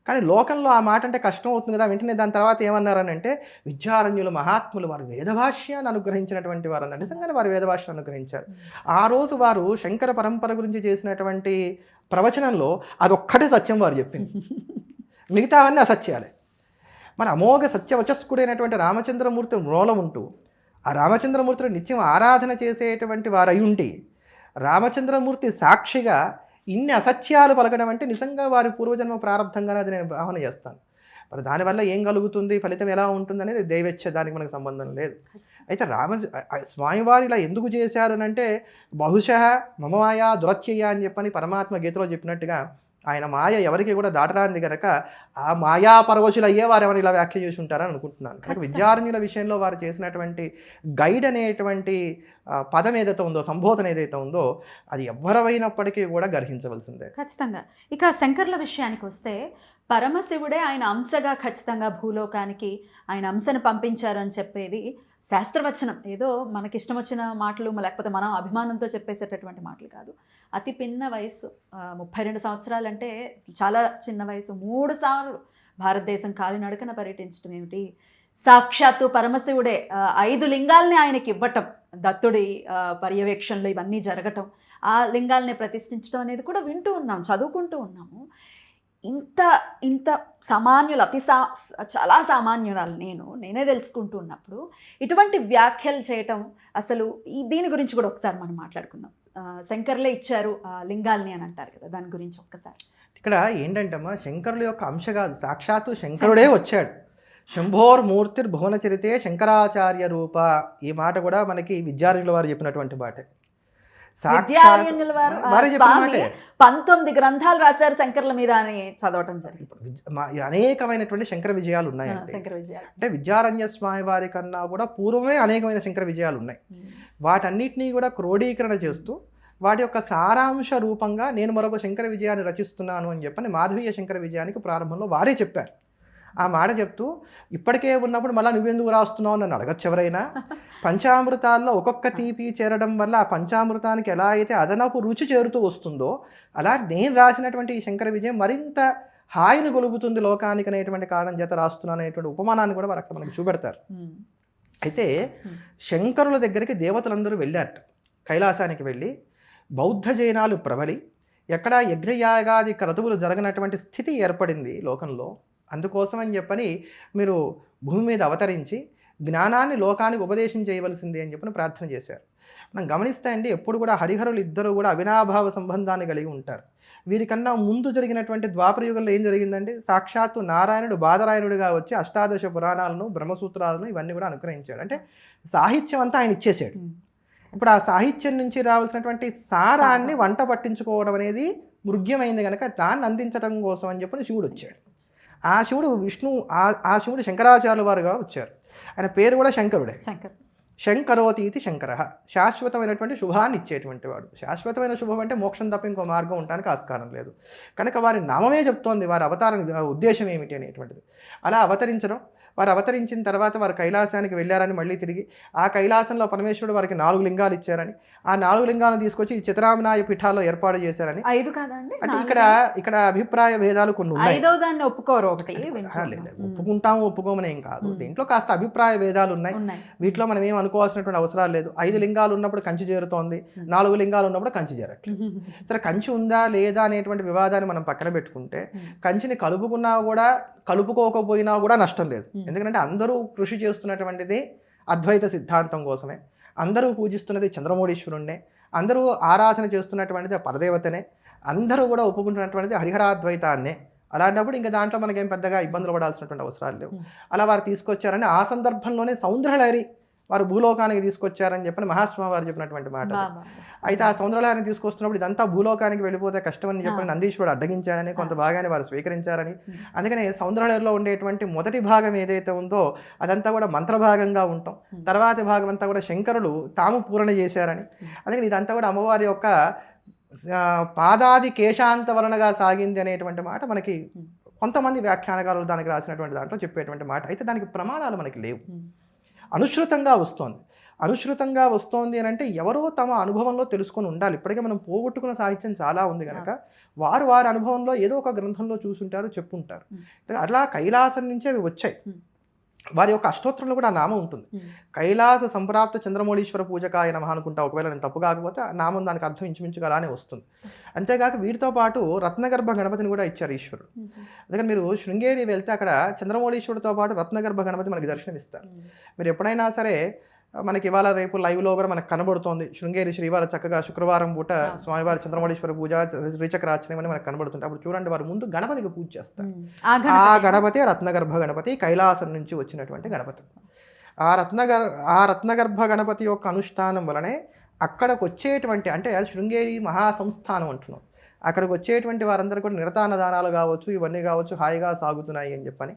కానీ లోకంలో ఆ మాట అంటే కష్టం అవుతుంది కదా. వెంటనే దాని తర్వాత ఏమన్నారని అంటే, విద్యారణ్యులు మహాత్ములు వారు వేదభాష్యాన్ని అనుగ్రహించినటువంటి వారు అన్నారు. నిజంగానే వారు వేదభాష్యాన్ని అనుగ్రహించారు. ఆ రోజు వారు శంకర పరంపర గురించి చేసినటువంటి ప్రవచనంలో అదొక్కటే సత్యం వారు చెప్పింది, మిగతావన్నీ అసత్యాలే. మన అమోఘ సత్యవచస్కుడైనటువంటి రామచంద్రమూర్తి మూలం ఉంటూ ఆ రామచంద్రమూర్తిని నిత్యం ఆరాధన చేసేటువంటి వారు అయి ఉండి రామచంద్రమూర్తి సాక్షిగా ఇన్ని అసత్యాలు పలకడం అంటే నిజంగా వారి పూర్వజన్మ ప్రారంభంగానే అది నేను భావన చేస్తాను. మరి దానివల్ల ఏం కలుగుతుంది, ఫలితం ఎలా ఉంటుంది అనేది దైవేచ్ఛ, దానికి మనకు సంబంధం లేదు. అయితే స్వామివారు ఇలా ఎందుకు చేశారు అని అంటే, బహుశः మమ మాయా దురత్యయ అని చెప్పని పరమాత్మ గీతలో చెప్పినట్టుగా ఆయన మాయ ఎవరికి కూడా దాటరాంది కనుక ఆ మాయా పరవశులు అయ్యే వారు ఎవరు ఇలా వ్యాఖ్య చేసి ఉంటారని అనుకుంటున్నాను. కనుక విద్యారణ్యుల విషయంలో వారు చేసినటువంటి గైడ్ అనేటువంటి పదం ఏదైతే ఉందో, సంబోధన ఏదైతే ఉందో, అది ఎవరైనప్పటికీ కూడా గర్హించవలసిందే ఖచ్చితంగా. ఇక శంకర్ల విషయానికి వస్తే, పరమశివుడే ఆయన అంశగా ఖచ్చితంగా భూలోకానికి ఆయన అంశను పంపించారని చెప్పేది శాస్త్రవచనం. ఏదో మనకిష్టం వచ్చిన మాటలు లేకపోతే మనం అభిమానంతో చెప్పేసేటటువంటి మాటలు కాదు. అతి పిన్న వయసు 32 సంవత్సరాలు అంటే చాలా చిన్న వయసు. 3 సార్లు భారతదేశం కాలినడకన పర్యటించడం ఏమిటి, సాక్షాత్తు పరమశివుడే 5 లింగాల్ని ఆయనకి ఇవ్వటం, దత్తుడి పర్యవేక్షణలో ఇవన్నీ జరగటం, ఆ లింగాల్ని ప్రతిష్ఠించడం అనేది కూడా వింటూ ఉన్నాం, చదువుకుంటూ ఉన్నాము. ఇంత ఇంత సామాన్యులు, చాలా సామాన్యురాలు నేనే తెలుసుకుంటూ ఉన్నప్పుడు ఇటువంటి వ్యాఖ్యలు చేయటం అసలు దీని గురించి కూడా ఒకసారి మనం మాట్లాడుకుందాం. శంకర్లే ఇచ్చారు ఆ లింగాల్ని అని అంటారు కదా, దాని గురించి ఒక్కసారి. ఇక్కడ ఏంటంటమ్మా, శంకరుల యొక్క అంశ కాదు, సాక్షాత్తు శంకరుడే వచ్చాడు. శంభోర్మూర్తిర్ భువన చరితే శంకరాచార్య రూప, ఈ మాట కూడా మనకి విద్యార్థుల వారు చెప్పినటువంటి మాటే. విద్యారణ్యుల వారే చెప్పిన మాటే. 19 గ్రంథాలు రాశారు శంకర్ల మీద అని చదవటం జరిగింది. అనేకమైనటువంటి శంకర విజయాలు ఉన్నాయి. శంకర విజయాలు అంటే విద్యారణ్య స్వామి వారి కన్నా కూడా పూర్వమే అనేకమైన శంకర విజయాలు ఉన్నాయి. వాటన్నిటినీ కూడా క్రోడీకరణ చేస్తూ వాటి యొక్క సారాంశ రూపంగా నేను మరొక శంకర విజయాన్ని రచిస్తున్నాను అని చెప్పని మాధవీయ శంకర విజయానికి ప్రారంభంలో వారే చెప్పారు. ఆ మాట చెప్తూ ఇప్పటికే ఉన్నప్పుడు మళ్ళీ నువ్వెందుకు రాస్తున్నావు అని నన్ను అడగచ్చు ఎవరైనా. పంచామృతాల్లో ఒక్కొక్క తీపి చేరడం వల్ల ఆ పంచామృతానికి ఎలా అయితే అదనపు రుచి చేరుతూ వస్తుందో, అలా నేను రాసినటువంటి ఈ శంకర విజయం మరింత హాయిని గొలుపుతుంది లోకానికి అనేటువంటి కారణం చేత రాస్తున్నాను అనేటువంటి ఉపమానాన్ని కూడా వారు అక్కడ మనకు చూపెడతారు. అయితే శంకరుల దగ్గరికి దేవతలందరూ వెళ్ళారట. కైలాసానికి వెళ్ళి బౌద్ధ జైనాలు ప్రబలి ఎక్కడ యజ్ఞయాగాది క్రతువులు జరగనటువంటి స్థితి ఏర్పడింది లోకంలో. అందుకోసం అని చెప్పని మీరు భూమి మీద అవతరించి జ్ఞానాన్ని లోకానికి ఉపదేశం చేయవలసింది అని చెప్పని ప్రార్థన చేశారు. మనం గమనిస్తే అండి, ఎప్పుడు కూడా హరిహరులు ఇద్దరు కూడా అవినాభావ సంబంధాన్ని కలిగి ఉంటారు. వీరికన్నా ముందు జరిగినటువంటి ద్వాపర యుగంలో ఏం జరిగిందండి, సాక్షాత్తు నారాయణుడు బాదరాయణుడిగా వచ్చి అష్టాదశ పురాణాలను బ్రహ్మసూత్రాలను ఇవన్నీ కూడా అనుగ్రహించాడు. అంటే సాహిత్యం అంతా ఆయన ఇచ్చేసాడు. ఇప్పుడు ఆ సాహిత్యం నుంచి రావాల్సినటువంటి సారాన్ని వంట పట్టించుకోవడం అనేది మృగ్యమైంది కనుక దాన్ని అందించడం కోసం అని చెప్పని శివుడు వచ్చాడు. ఆ శివుడు ఆ శివుడు శంకరాచార్యుల వారుగా వచ్చారు. ఆయన పేరు కూడా శంకరుడే. శంకరోతి ఇది శంకర, శాశ్వతమైనటువంటి శుభాన్ని ఇచ్చేటువంటి వాడు. శాశ్వతమైన శుభం అంటే మోక్షం తప్ప ఇంకో మార్గం ఉండడానికి ఆస్కారం లేదు కనుక వారి నామమే చెప్తోంది వారి అవతారం ఉద్దేశం ఏమిటి అనేటువంటిది. అలా అవతరించడం, వారు అవతరించిన తర్వాత వారు కైలాసానికి వెళ్ళారని, మళ్ళీ తిరిగి ఆ కైలాసంలో పరమేశ్వరుడు వారికి 4 లింగాలు ఇచ్చారని, ఆ 4 లింగాలను తీసుకొచ్చి చిత్రామనాయ పీఠాల్లో ఏర్పాటు చేశారని. 5 కాదండి, అంటే ఇక్కడ అభిప్రాయ భేదాలు కొన్ని ఉన్నాయి. ఒప్పుకోరు, ఒకటి ఒప్పుకుంటాము ఒప్పుకోమని ఏం కాదు, దీంట్లో కాస్త అభిప్రాయ భేదాలు ఉన్నాయి. వీటిలో మనం ఏం అనుకోవాల్సినటువంటి అవసరాలు లేదు. 5 లింగాలు ఉన్నప్పుడు కంచి చేరుతోంది, 4 లింగాలు ఉన్నప్పుడు కంచి చేరట్లేదు. సరే, కంచి ఉందా లేదా అనేటువంటి వివాదాన్ని మనం పక్కన పెట్టుకుంటే, కంచిని కలుపుకున్నా కూడా కలుపుకోకపోయినా కూడా నష్టం లేదు. ఎందుకంటే అందరూ కృషి చేస్తున్నటువంటిది అద్వైత సిద్ధాంతం కోసమే, అందరూ పూజిస్తున్నది చంద్రమౌళీశ్వరుణ్ణే, అందరూ ఆరాధన చేస్తున్నటువంటిది పరదేవతనే, అందరూ కూడా ఒప్పుకుంటున్నటువంటిది హరిహరాద్వైతాన్నే. అలాంటప్పుడు ఇంకా దాంట్లో మనకేం పెద్దగా ఇబ్బందులు పడాల్సినటువంటి అవసరాలు లేవు. అలా వారు తీసుకొచ్చారని ఆ సందర్భంలోనే సౌందర్యలహరి వారు భూలోకానికి తీసుకొచ్చారని చెప్పని మహాస్వామి వారు చెప్పినటువంటి మాట. అయితే ఆ సౌందర్యలహరిని తీసుకొస్తున్నప్పుడు ఇదంతా భూలోకానికి వెళ్ళిపోతే కష్టమని చెప్పని నందీశ్వరుడు అడ్డగించాడని, కొంత భాగాన్ని వారు స్వీకరించారని. అందుకని సౌందర్యలహరిలో ఉండేటువంటి మొదటి భాగం ఏదైతే ఉందో అదంతా కూడా మంత్రభాగంగా ఉంటాం, తర్వాతి భాగం అంతా కూడా శంకరులు తాము పూరణ చేశారని. అందుకని ఇదంతా కూడా అమ్మవారి యొక్క పాదాది కేశాంత వలనగా సాగింది అనేటువంటి మాట మనకి కొంతమంది వ్యాఖ్యానకారులు దానికి రాసినటువంటి దాంట్లో చెప్పేటువంటి మాట. అయితే దానికి ప్రమాణాలు మనకి లేవు. అనుశ్రుతంగా వస్తోంది అని అంటే ఎవరో తమ అనుభవంలో తెలుసుకొని ఉండాలి. ఇప్పటికే మనం పోగొట్టుకున్న సాహిత్యం చాలా ఉంది కనుక వారి అనుభవంలో ఏదో ఒక గ్రంథంలో చూసుంటారు, చెప్పుంటారు. అట్లా కైలాసం నుంచే అవి వచ్చాయి. వారి యొక్క అష్టోత్తరంలో కూడా ఆ నామం ఉంటుంది. కైలాస సంప్రాప్త చంద్రమౌళీశ్వర పూజకాయ నమః అనుకుంటా, ఒకవేళ నేను తప్పు కాకపోతే ఆ నామం దానికి అర్థం ఇంచుమించుగా అలానే వస్తుంది. అంతేకాక వీటితో పాటు రత్నగర్భ గణపతిని కూడా ఇచ్చారు ఈశ్వరుడు. అందుకని మీరు శృంగేరి వెళ్తే అక్కడ చంద్రమౌళీశ్వరుడితో పాటు రత్నగర్భ గణపతి మనకి దర్శనమిస్తారు. మీరు ఎప్పుడైనా సరే, మనకి ఇవాళ రేపు లైవ్లో కూడా మనకు కనబడుతోంది శృంగేరి శ్రీవారు చక్కగా శుక్రవారం పూట స్వామివారి చంద్రమౌళీశ్వర పూజ శ్రీచక్రార్చన అని మనకు కనబడుతుంటే అప్పుడు చూడండి వారు ముందు గణపతికి పూజ చేస్తారు. ఆ గణపతి రత్నగర్భ గణపతి, కైలాసం నుంచి వచ్చినటువంటి గణపతి. ఆ రత్నగర్భ గణపతి యొక్క అనుష్ఠానం వలనే అక్కడికి వచ్చేటువంటి, అంటే శృంగేరి మహాసంస్థానం అంటున్నాం, అక్కడికి వచ్చేటువంటి వారందరూ కూడా నిరతానదానాలు కావచ్చు, ఇవన్నీ కావచ్చు హాయిగా సాగుతున్నాయి అని చెప్పని,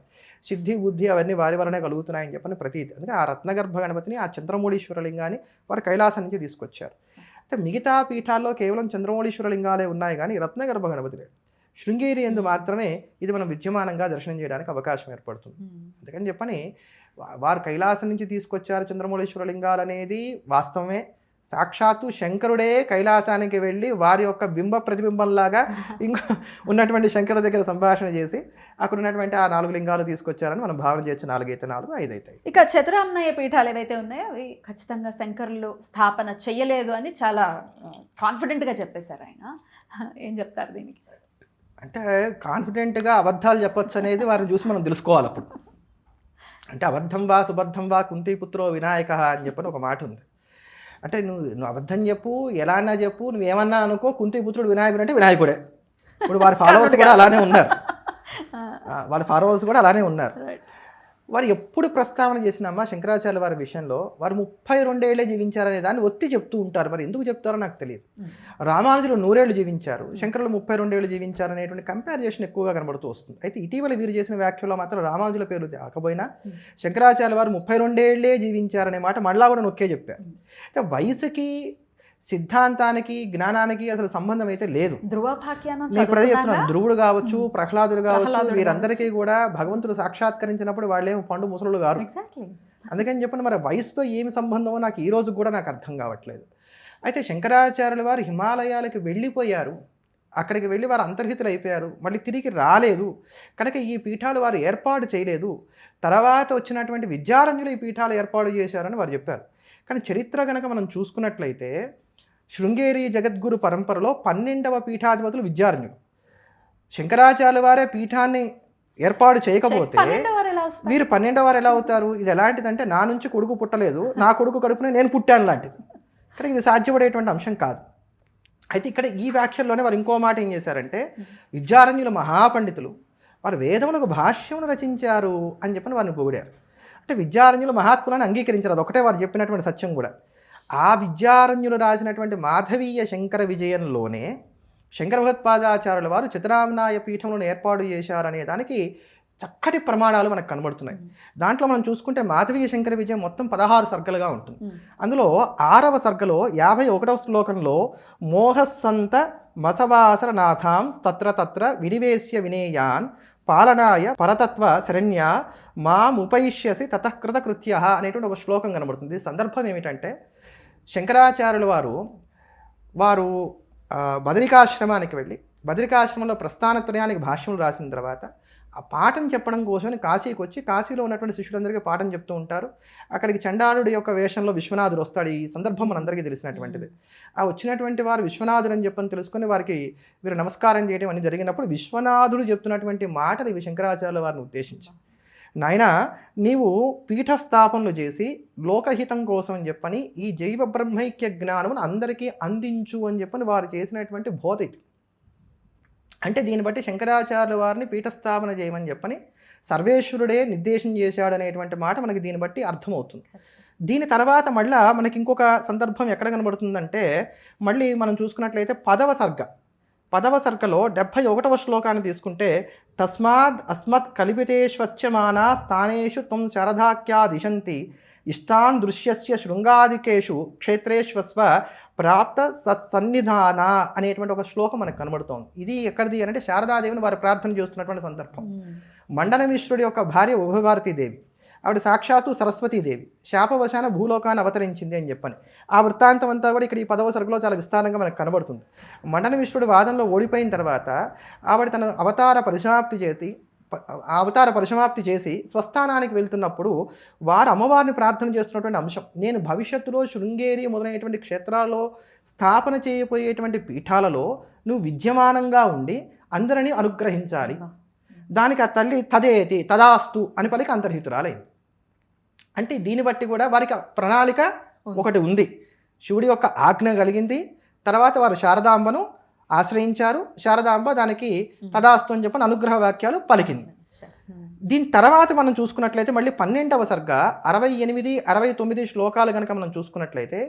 సిద్ధి బుద్ధి అవన్నీ వారి వలనే కలుగుతున్నాయని చెప్పని ప్రతీతి. అందుకే ఆ రత్నగర్భ గణపతిని, ఆ చంద్రమౌళీశ్వర లింగాన్ని వారు కైలాసం నుంచి తీసుకొచ్చారు. అయితే మిగతా పీఠాల్లో కేవలం చంద్రమౌళీశ్వర లింగాలే ఉన్నాయి కానీ రత్నగర్భ గణపతి లేదు. శృంగేరి ఎందు మాత్రమే ఇది మనం విద్యమానంగా దర్శనం చేయడానికి అవకాశం ఏర్పడుతుంది. అందుకని చెప్పని వారు కైలాసం నుంచి తీసుకొచ్చారు చంద్రమౌళీశ్వర లింగాలు అనేది వాస్తవమే. సాక్షాత్తు శంకరుడే కైలాసానికి వెళ్ళి వారి యొక్క బింబ ప్రతిబింబంలాగా ఇంకో ఉన్నటువంటి శంకరుడి దగ్గర సంభాషణ చేసి అక్కడ ఉన్నటువంటి ఆ 4 లింగాలు తీసుకొచ్చారని మనం భావన చేయొచ్చు. 4 అయితే 4, 5 అవుతాయి. ఇక చతురామ్నాయ పీఠాలు ఏవైతే ఉన్నాయో అవి ఖచ్చితంగా శంకరులు స్థాపన చేయలేదు అని చాలా కాన్ఫిడెంట్గా చెప్పేశారు ఆయన. ఏం చెప్తారు దీనికి? అంటే కాన్ఫిడెంట్గా అబద్ధాలు చెప్పొచ్చు అనేది వారిని చూసి మనం తెలుసుకోవాలి. అప్పుడు అంటే అబద్ధం వా సుబద్ధం వా కుంతిపుత్రో వినాయక అని చెప్పని ఒక మాట ఉంది. అంటే నువ్వు అబద్ధం చెప్పు, ఎలా అన్నా చెప్పు, నువ్వేమన్నా అనుకో, కుంతిపుత్రుడు వినాయకుడు అంటే వినాయకుడే. ఇప్పుడు వారి ఫాలోవర్స్ కూడా అలానే ఉన్నారు. వాళ్ళ ఫాలోవర్స్ కూడా అలానే ఉన్నారు. వారు ఎప్పుడు ప్రస్తావన చేసినామా శంకరాచార్య వారి విషయంలో వారు 32 ఏళ్ళే జీవించారనే దాన్ని ఒత్తి చెప్తూ ఉంటారు. మరి ఎందుకు చెప్తారో నాకు తెలియదు. రామానుజులు 100 ఏళ్ళు జీవించారు, శంకరులు 32 ఏళ్ళు జీవించారు అనేటువంటి కంపారిజేషన్ ఎక్కువగా కనబడుతూ వస్తుంది. అయితే ఇటీవల వీరు చేసిన వ్యాఖ్యలో మాత్రం రామానుజుల పేరు కాకపోయినా శంకరాచార్య వారు 32 ఏళ్ళే జీవించారనే మాట మళ్ళా కూడా నొక్కే చెప్పారు. అంటే వయసుకి సిద్ధాంతానికి జ్ఞానానికి అసలు సంబంధం అయితే లేదు. ఇప్పుడు అదే చెప్తున్నాను, ధ్రువుడు కావచ్చు, ప్రహ్లాదుడు కావచ్చు, వీరందరికీ కూడా భగవంతుడు సాక్షాత్కరించినప్పుడు వాళ్ళేమో పండు ముసలుడు గారు. అందుకని చెప్పండి, మరి వయసుతో ఏమి సంబంధమో నాకు ఈ రోజు కూడా నాకు అర్థం కావట్లేదు. అయితే శంకరాచార్యుల వారు హిమాలయాలకు వెళ్ళిపోయారు, అక్కడికి వెళ్ళి వారు అంతర్హితులు అయిపోయారు, మళ్ళీ తిరిగి రాలేదు కనుక ఈ పీఠాలు వారు ఏర్పాటు చేయలేదు. తర్వాత వచ్చినటువంటి విద్యారణ్యులు ఈ పీఠాలు ఏర్పాటు చేశారని వారు చెప్పారు. కానీ చరిత్ర కనుక మనం చూసుకున్నట్లయితే శృంగేరి జగద్గురు పరంపరలో 12వ పీఠాధిపతులు విద్యారణ్యులు. శంకరాచార్యుల వారే పీఠాన్ని ఏర్పాటు చేయకపోతే వీరు 12వ వారు ఎలా అవుతారు? ఇది ఎలాంటిదంటే నా నుంచి కొడుకు పుట్టలేదు, నా కొడుకు కడుపునే నేను పుట్టాను లాంటిది. కానీ ఇది సాధ్యపడేటువంటి అంశం కాదు. అయితే ఇక్కడ ఈ వ్యాఖ్యల్లోనే వారు ఇంకో మాట ఏం చేశారంటే విద్యారణ్యులు మహాపండితులు, వారు వేదములకు భాష్యమును రచించారు అని చెప్పని వారిని పొగిడారు. అంటే విద్యారణ్యులు మహాత్ములను అంగీకరించారు, అదొకటే వారు చెప్పినటువంటి సత్యం కూడా. ఆ విద్యారణ్యులు రాసినటువంటి మాధవీయ శంకర విజయంలోనే శంకర భగవత్పాదాచార్యుల వారు చతురామ్నాయ పీఠములను ఏర్పాటు చేశారనే దానికి చక్కటి ప్రమాణాలు మనకు కనబడుతున్నాయి. దాంట్లో మనం చూసుకుంటే మాధవీయ శంకర విజయం మొత్తం 16 సర్గలుగా ఉంటుంది. అందులో 6వ సర్గలో 51వ శ్లోకంలో మోహస్సంత మసవాసర నాథాం తత్ర తత్ర వినివేశ్య వినేయాన్ పాలనాయ పరతత్వ శరణ్య మాముపైష్యసి తతఃకృత కృత్య అనేటువంటి ఒక శ్లోకం కనబడుతుంది. సందర్భం ఏమిటంటే శంకరాచార్యుల వారు బదరికాశ్రమానికి వెళ్ళి బదరికాశ్రమంలో ప్రస్థానత్రయానికి భాష్యం రాసిన తర్వాత ఆ పాఠం చెప్పడం కోసమని కాశీకి వచ్చి కాశీలో ఉన్నటువంటి శిష్యులందరికీ పాఠం చెప్తూ ఉంటారు. అక్కడికి చండాలుడి యొక్క వేషంలో విశ్వనాథుడు వస్తాడు. ఈ సందర్భం మనందరికీ తెలిసినటువంటిది. ఆ వచ్చినటువంటి వారు విశ్వనాథుడు అని చెప్పని తెలుసుకొని వారికి వీరు నమస్కారం చేయడం అని జరిగినప్పుడు విశ్వనాథుడు చెప్తున్నటువంటి మాటలు ఇవి శంకరాచార్యుల వారిని ఉద్దేశించి, నాయన నీవు పీఠస్థాపనలు చేసి లోకహితం కోసం అని చెప్పని ఈ జైవ బ్రహ్మైక్య జ్ఞానమును అందరికీ అందించు అని చెప్పని వారు చేసినటువంటి బోధ ఇది. అంటే దీన్ని బట్టి శంకరాచార్యుల వారిని పీఠస్థాపన చేయమని చెప్పని సర్వేశ్వరుడే నిర్దేశం చేశాడనేటువంటి మాట మనకి దీన్ని బట్టి అర్థమవుతుంది. దీని తర్వాత మళ్ళీ మనకి ఇంకొక సందర్భం ఎక్కడ కనబడుతుందంటే మళ్ళీ మనం చూసుకున్నట్లయితే 10వ సర్గలో 71వ శ్లోకాన్ని తీసుకుంటే తస్మాద్ అస్మత్ కల్పితేష్వచ్యమానా స్థానేషు త్వం శరధాఖ్యా దిశంతి ఇష్టాన్ దృశ్యస్య శృంగాదికేషు క్షేత్రేష్వస్వ ప్రాప్త సన్నిధాన అనేటువంటి ఒక శ్లోకం మనకు కనబడుతోంది. ఇది ఎక్కడిది అంటే శారదాదేవిని వారు ప్రార్థన చేస్తున్నటువంటి సందర్భం. మండన మిశ్రుడి యొక్క భార్య ఉభయభారతీదేవి, ఆవిడ సాక్షాత్తు సరస్వతీదేవి శాపవశాన భూలోకాన్ని అవతరించింది అని చెప్పని ఆ వృత్తాంతం అంతా కూడా ఇక్కడ ఈ 10వ సర్గలో చాలా విస్తారంగా మనకు కనబడుతుంది. మండన మిశ్రుడి వాదనలో ఓడిపోయిన తర్వాత ఆవిడ తన అవతార పరిసమాప్తి చేసి స్వస్థానానికి వెళ్తున్నప్పుడు వారు అమ్మవారిని ప్రార్థన చేస్తున్నటువంటి అంశం, నేను భవిష్యత్తులో శృంగేరి మొదలైనటువంటి క్షేత్రాల్లో స్థాపన చేయబోయేటువంటి పీఠాలలో నువ్వు విద్యమానంగా ఉండి అందరినీ అనుగ్రహించాలి. దానికి ఆ తల్లి తదేతి తదాస్తు అని పలికి అంతర్హితురాలైంది. అంటే దీన్ని బట్టి కూడా వారికి ప్రణాళిక ఒకటి ఉంది. శివుడి యొక్క ఆజ్ఞ కలిగింది, తర్వాత వారు శారదాంబను ఆశ్రయించారు, శారదాంబ దానికి తదాస్తు అని చెప్పని అనుగ్రహ వాక్యాలు పలికింది. దీని తర్వాత మనం చూసుకున్నట్లయితే మళ్ళీ 12వ సర్గ 68, 69 శ్లోకాలు కనుక మనం చూసుకున్నట్లయితే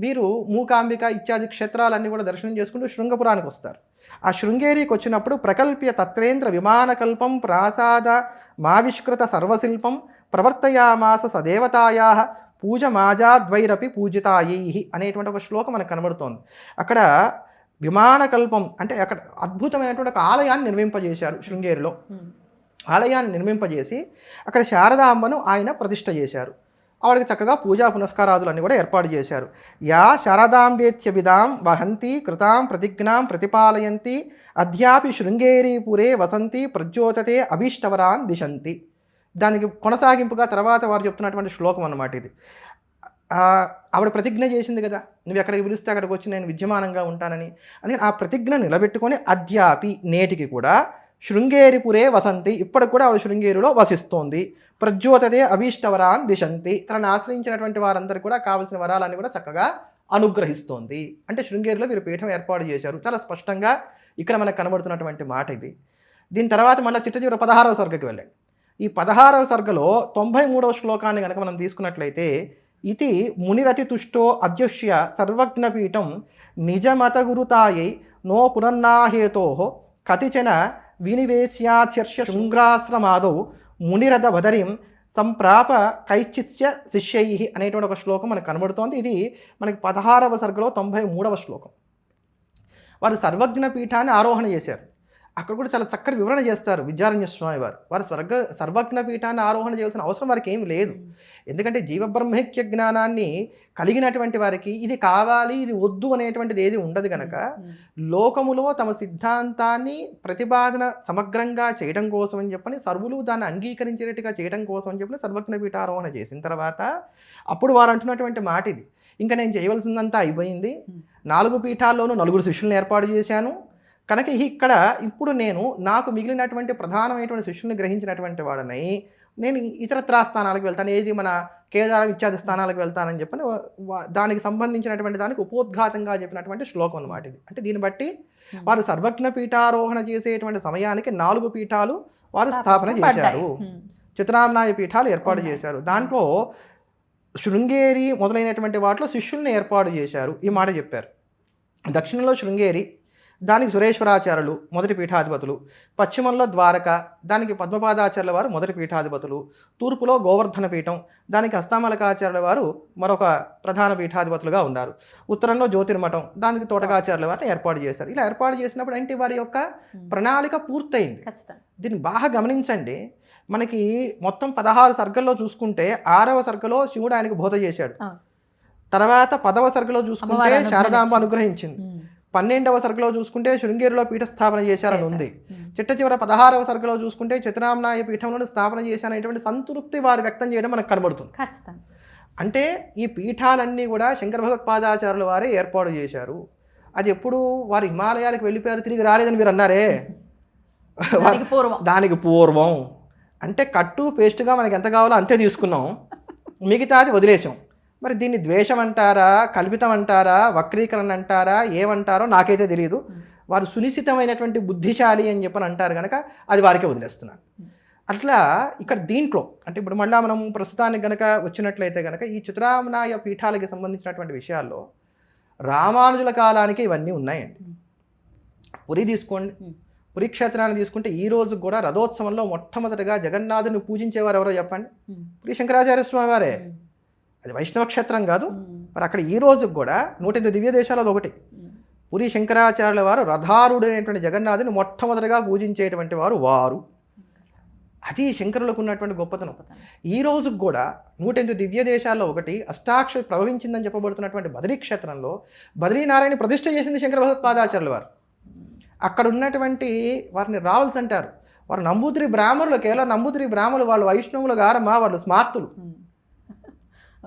వీరు మూకాంబిక ఇత్యాది క్షేత్రాలన్నీ కూడా దర్శనం చేసుకుంటూ శృంగపురానికి వస్తారు. ఆ శృంగేరికి వచ్చినప్పుడు ప్రకల్ప్య తత్రేంద్ర విమానకల్పం ప్రాసాద మావిష్కృత సర్వశిల్పం ప్రవర్తయామాస సదేవతాయా పూజమాజాద్వైరపి పూజితాయై అనేటువంటి ఒక శ్లోకం మనకు కనబడుతోంది. అక్కడ విమానకల్పం అంటే అక్కడ అద్భుతమైనటువంటి ఒక ఆలయాన్ని నిర్మింపజేశారు. శృంగేరిలో ఆలయాన్ని నిర్మింపజేసి అక్కడ శారదాంబను ఆయన ప్రతిష్ఠ చేశారు. ఆవిడకి చక్కగా పూజా పునస్కారాదులన్నీ కూడా ఏర్పాటు చేశారు. యా శారదాంబేత్యభిదాం వహంతి కృతాం ప్రతిజ్ఞాం ప్రతిపాలయంతి అద్యాపి శృంగేరీపురే వసంతి ప్రజ్యోతతే అభీష్టవరాన్ దిశంతి. దానికి కొనసాగింపుగా తర్వాత వారు చెప్తున్నటువంటి శ్లోకం అన్నమాట ఇది. ఆవిడ ప్రతిజ్ఞ చేసింది కదా, నువ్వు ఎక్కడికి పిలిస్తే అక్కడికి వచ్చి నేను విద్యమానంగా ఉంటానని. అందుకని ఆ ప్రతిజ్ఞ నిలబెట్టుకొని అద్యాపి నేటికి కూడా శృంగేరిపురే వసంతి, ఇప్పటికి కూడా ఆవిడ శృంగేరిలో వసిస్తోంది. ప్రజ్యోతతే అభీష్టవరాన్ దిశంతి, తనను ఆశ్రయించినటువంటి వారందరికీ కూడా కావలసిన వరాలన్నీ కూడా చక్కగా అనుగ్రహిస్తోంది. అంటే శృంగేరిలో వీరు పీఠం ఏర్పాటు చేశారు. చాలా స్పష్టంగా ఇక్కడ మనకు కనబడుతున్నటువంటి మాట ఇది. దీని తర్వాత మళ్ళీ చిట్ట 16వ సర్గకి వెళ్ళండి. ఈ 16వ సర్గలో 93వ శ్లోకాన్ని కనుక మనం తీసుకున్నట్లయితే, ఇది మునిరతి తుష్టో అధ్యుష్య సర్వజ్ఞపీఠం నిజమత గురుతాయై నో పునర్నాహేతో కతిచన వినివేశ్యాచర్ష శృంగాశ్రమాదౌ మునిరథ బదరిం సంప్రాప కైచిత్స్య శిష్యై అనేటువంటి ఒక శ్లోకం మనకు కనబడుతోంది. ఇది మనకి 16వ సర్గలో 93వ శ్లోకం. వారు సర్వజ్ఞ పీఠాన్ని ఆరోహణ చేశారు. అక్కడ కూడా చాలా చక్కటి వివరణ చేస్తారు విద్యారణ్య స్వామి వారు. వారు సర్వజ్ఞ పీఠాన్ని ఆరోహణ చేయాల్సిన అవసరం వారికి ఏమి లేదు. ఎందుకంటే జీవబ్రహ్మైక్య జ్ఞానాన్ని కలిగినటువంటి వారికి ఇది కావాలి ఇది వద్దు అనేటువంటిది ఏది ఉండదు కనుక, లోకములో తమ సిద్ధాంతాన్ని ప్రతిపాదన సమగ్రంగా చేయడం కోసం అని చెప్పని సర్వులు దాన్ని అంగీకరించేటట్టుగా చేయడం కోసం అని చెప్పని సర్వజ్ఞ పీఠారోహణ చేసిన తర్వాత అప్పుడు వారు అంటున్నటువంటి మాట ఇది, ఇంకా నేను చేయవలసిందంతా అయిపోయింది, 4 పీఠాల్లోనూ 4 శిష్యులను ఏర్పాటు చేశాను కనుక ఇక్కడ ఇప్పుడు నేను నాకు మిగిలినటువంటి ప్రధానమైనటువంటి శిష్యుల్ని గ్రహించినటువంటి వాడనై నేను ఇతరత్రా స్థానాలకు వెళ్తాను, ఏది మన కేదారం ఇత్యాది స్థానాలకు వెళ్తానని చెప్పని దానికి సంబంధించినటువంటి దానికి ఉపోద్ఘాతంగా చెప్పినటువంటి శ్లోకం అన్నమాట ఇది. అంటే దీన్ని బట్టి వారు సర్వజ్ఞ పీఠారోహణ చేసేటువంటి సమయానికి 4 పీఠాలు వారు స్థాపన చేశారు, చిత్రామ్నాయ పీఠాలు ఏర్పాటు చేశారు. దాంట్లో శృంగేరి మొదలైనటువంటి వాటిలో శిష్యుల్ని ఏర్పాటు చేశారు. ఈ మాట చెప్పారు. దక్షిణంలో శృంగేరి, దానికి సురేశ్వరాచార్యులు మొదటి పీఠాధిపతులు, పశ్చిమంలో ద్వారక, దానికి పద్మపాదాచార్యుల వారు మొదటి పీఠాధిపతులు, తూర్పులో గోవర్ధన పీఠం, దానికి హస్తామలకాచార్యుల వారు మరొక ప్రధాన పీఠాధిపతులుగా ఉన్నారు, ఉత్తరంలో జ్యోతిర్మఠం, దానికి తోటకాచార్యుల వారిని ఏర్పాటు చేశారు. ఇలా ఏర్పాటు చేసినప్పుడు అంటే వారి యొక్క ప్రణాళిక పూర్తయింది. దీన్ని బాగా గమనించండి. మనకి మొత్తం 16 సర్గల్లో చూసుకుంటే 6వ సర్గలో శివుడు ఆయనకు బోధ చేశాడు. తర్వాత 10వ సర్గలో చూసుకుంటే శారదాంబ అనుగ్రహించింది. 12వ సర్గలో చూసుకుంటే శృంగేరిలో పీఠ స్థాపన చేశారని ఉంది. చిట్ట 16వ సర్గలో చూసుకుంటే చిత్రామ్నాయ పీఠంలో స్థాపన చేశారనేటువంటి సంతృప్తి వారు వ్యక్తం చేయడం మనకు కనబడుతుంది. అంటే ఈ పీఠాలన్నీ కూడా శంకర భగవత్పాదాచార్యుల వారే ఏర్పాటు చేశారు. అది ఎప్పుడు వారు హిమాలయాలకు వెళ్ళిపోయారు తిరిగి రాలేదని మీరు అన్నారే, దానికి పూర్వం అంటే కట్టు పేస్ట్గా మనకి ఎంత కావాలో అంతే తీసుకున్నాం, మిగతాది వదిలేసాం. మరి దీన్ని ద్వేషం అంటారా, కల్పితం అంటారా, వక్రీకరణ అంటారా, ఏమంటారో నాకైతే తెలియదు. వారు సునిశ్చితమైనటువంటి బుద్ధిశాలి అని చెప్పని అంటారు కనుక అది వారికే వదిలేస్తున్నారు. అట్లా ఇక్కడ దీంట్లో అంటే ఇప్పుడు మళ్ళీ మనం ప్రస్తుతానికి కనుక వచ్చినట్లయితే కనుక ఈ చిత్రామ్నాయ పీఠాలకి సంబంధించినటువంటి విషయాల్లో రామానుజుల కాలానికి ఇవన్నీ ఉన్నాయండి. పురి తీసుకోండి, పురి క్షేత్రాన్ని తీసుకుంటే ఈ రోజు కూడా రథోత్సవంలో మొట్టమొదటిగా జగన్నాథుని పూజించేవారు ఎవరో చెప్పండి, పురి శంకరాచార్య స్వామి వారే. అది వైష్ణవ క్షేత్రం కాదు. మరి అక్కడ ఈ రోజుకి కూడా 108 దివ్య దేశాలలో ఒకటి పురి శంకరాచార్యుల వారు రథారుడు అనేటువంటి జగన్నాథుని మొట్టమొదటిగా పూజించేటువంటి వారు. అది శంకరులకు ఉన్నటువంటి గొప్పతనం. ఈ రోజుకి కూడా 108 దివ్య దేశాల్లో ఒకటి అష్టాక్షరి ప్రభవించిందని చెప్పబడుతున్నటువంటి బదరీ క్షేత్రంలో బద్రీనారాయణ ప్రతిష్ఠ చేసింది శంకర భగవత్పాదాచార్యుల వారు. అక్కడ ఉన్నటువంటి వారిని రావల్సి అంటారు. వారు నంబూతిరి బ్రాహ్మణులు, కేవలం నంబూతిరి బ్రాహ్మణులు, వాళ్ళు వైష్ణవులు గారమ్మా, వాళ్ళు స్మార్తులు.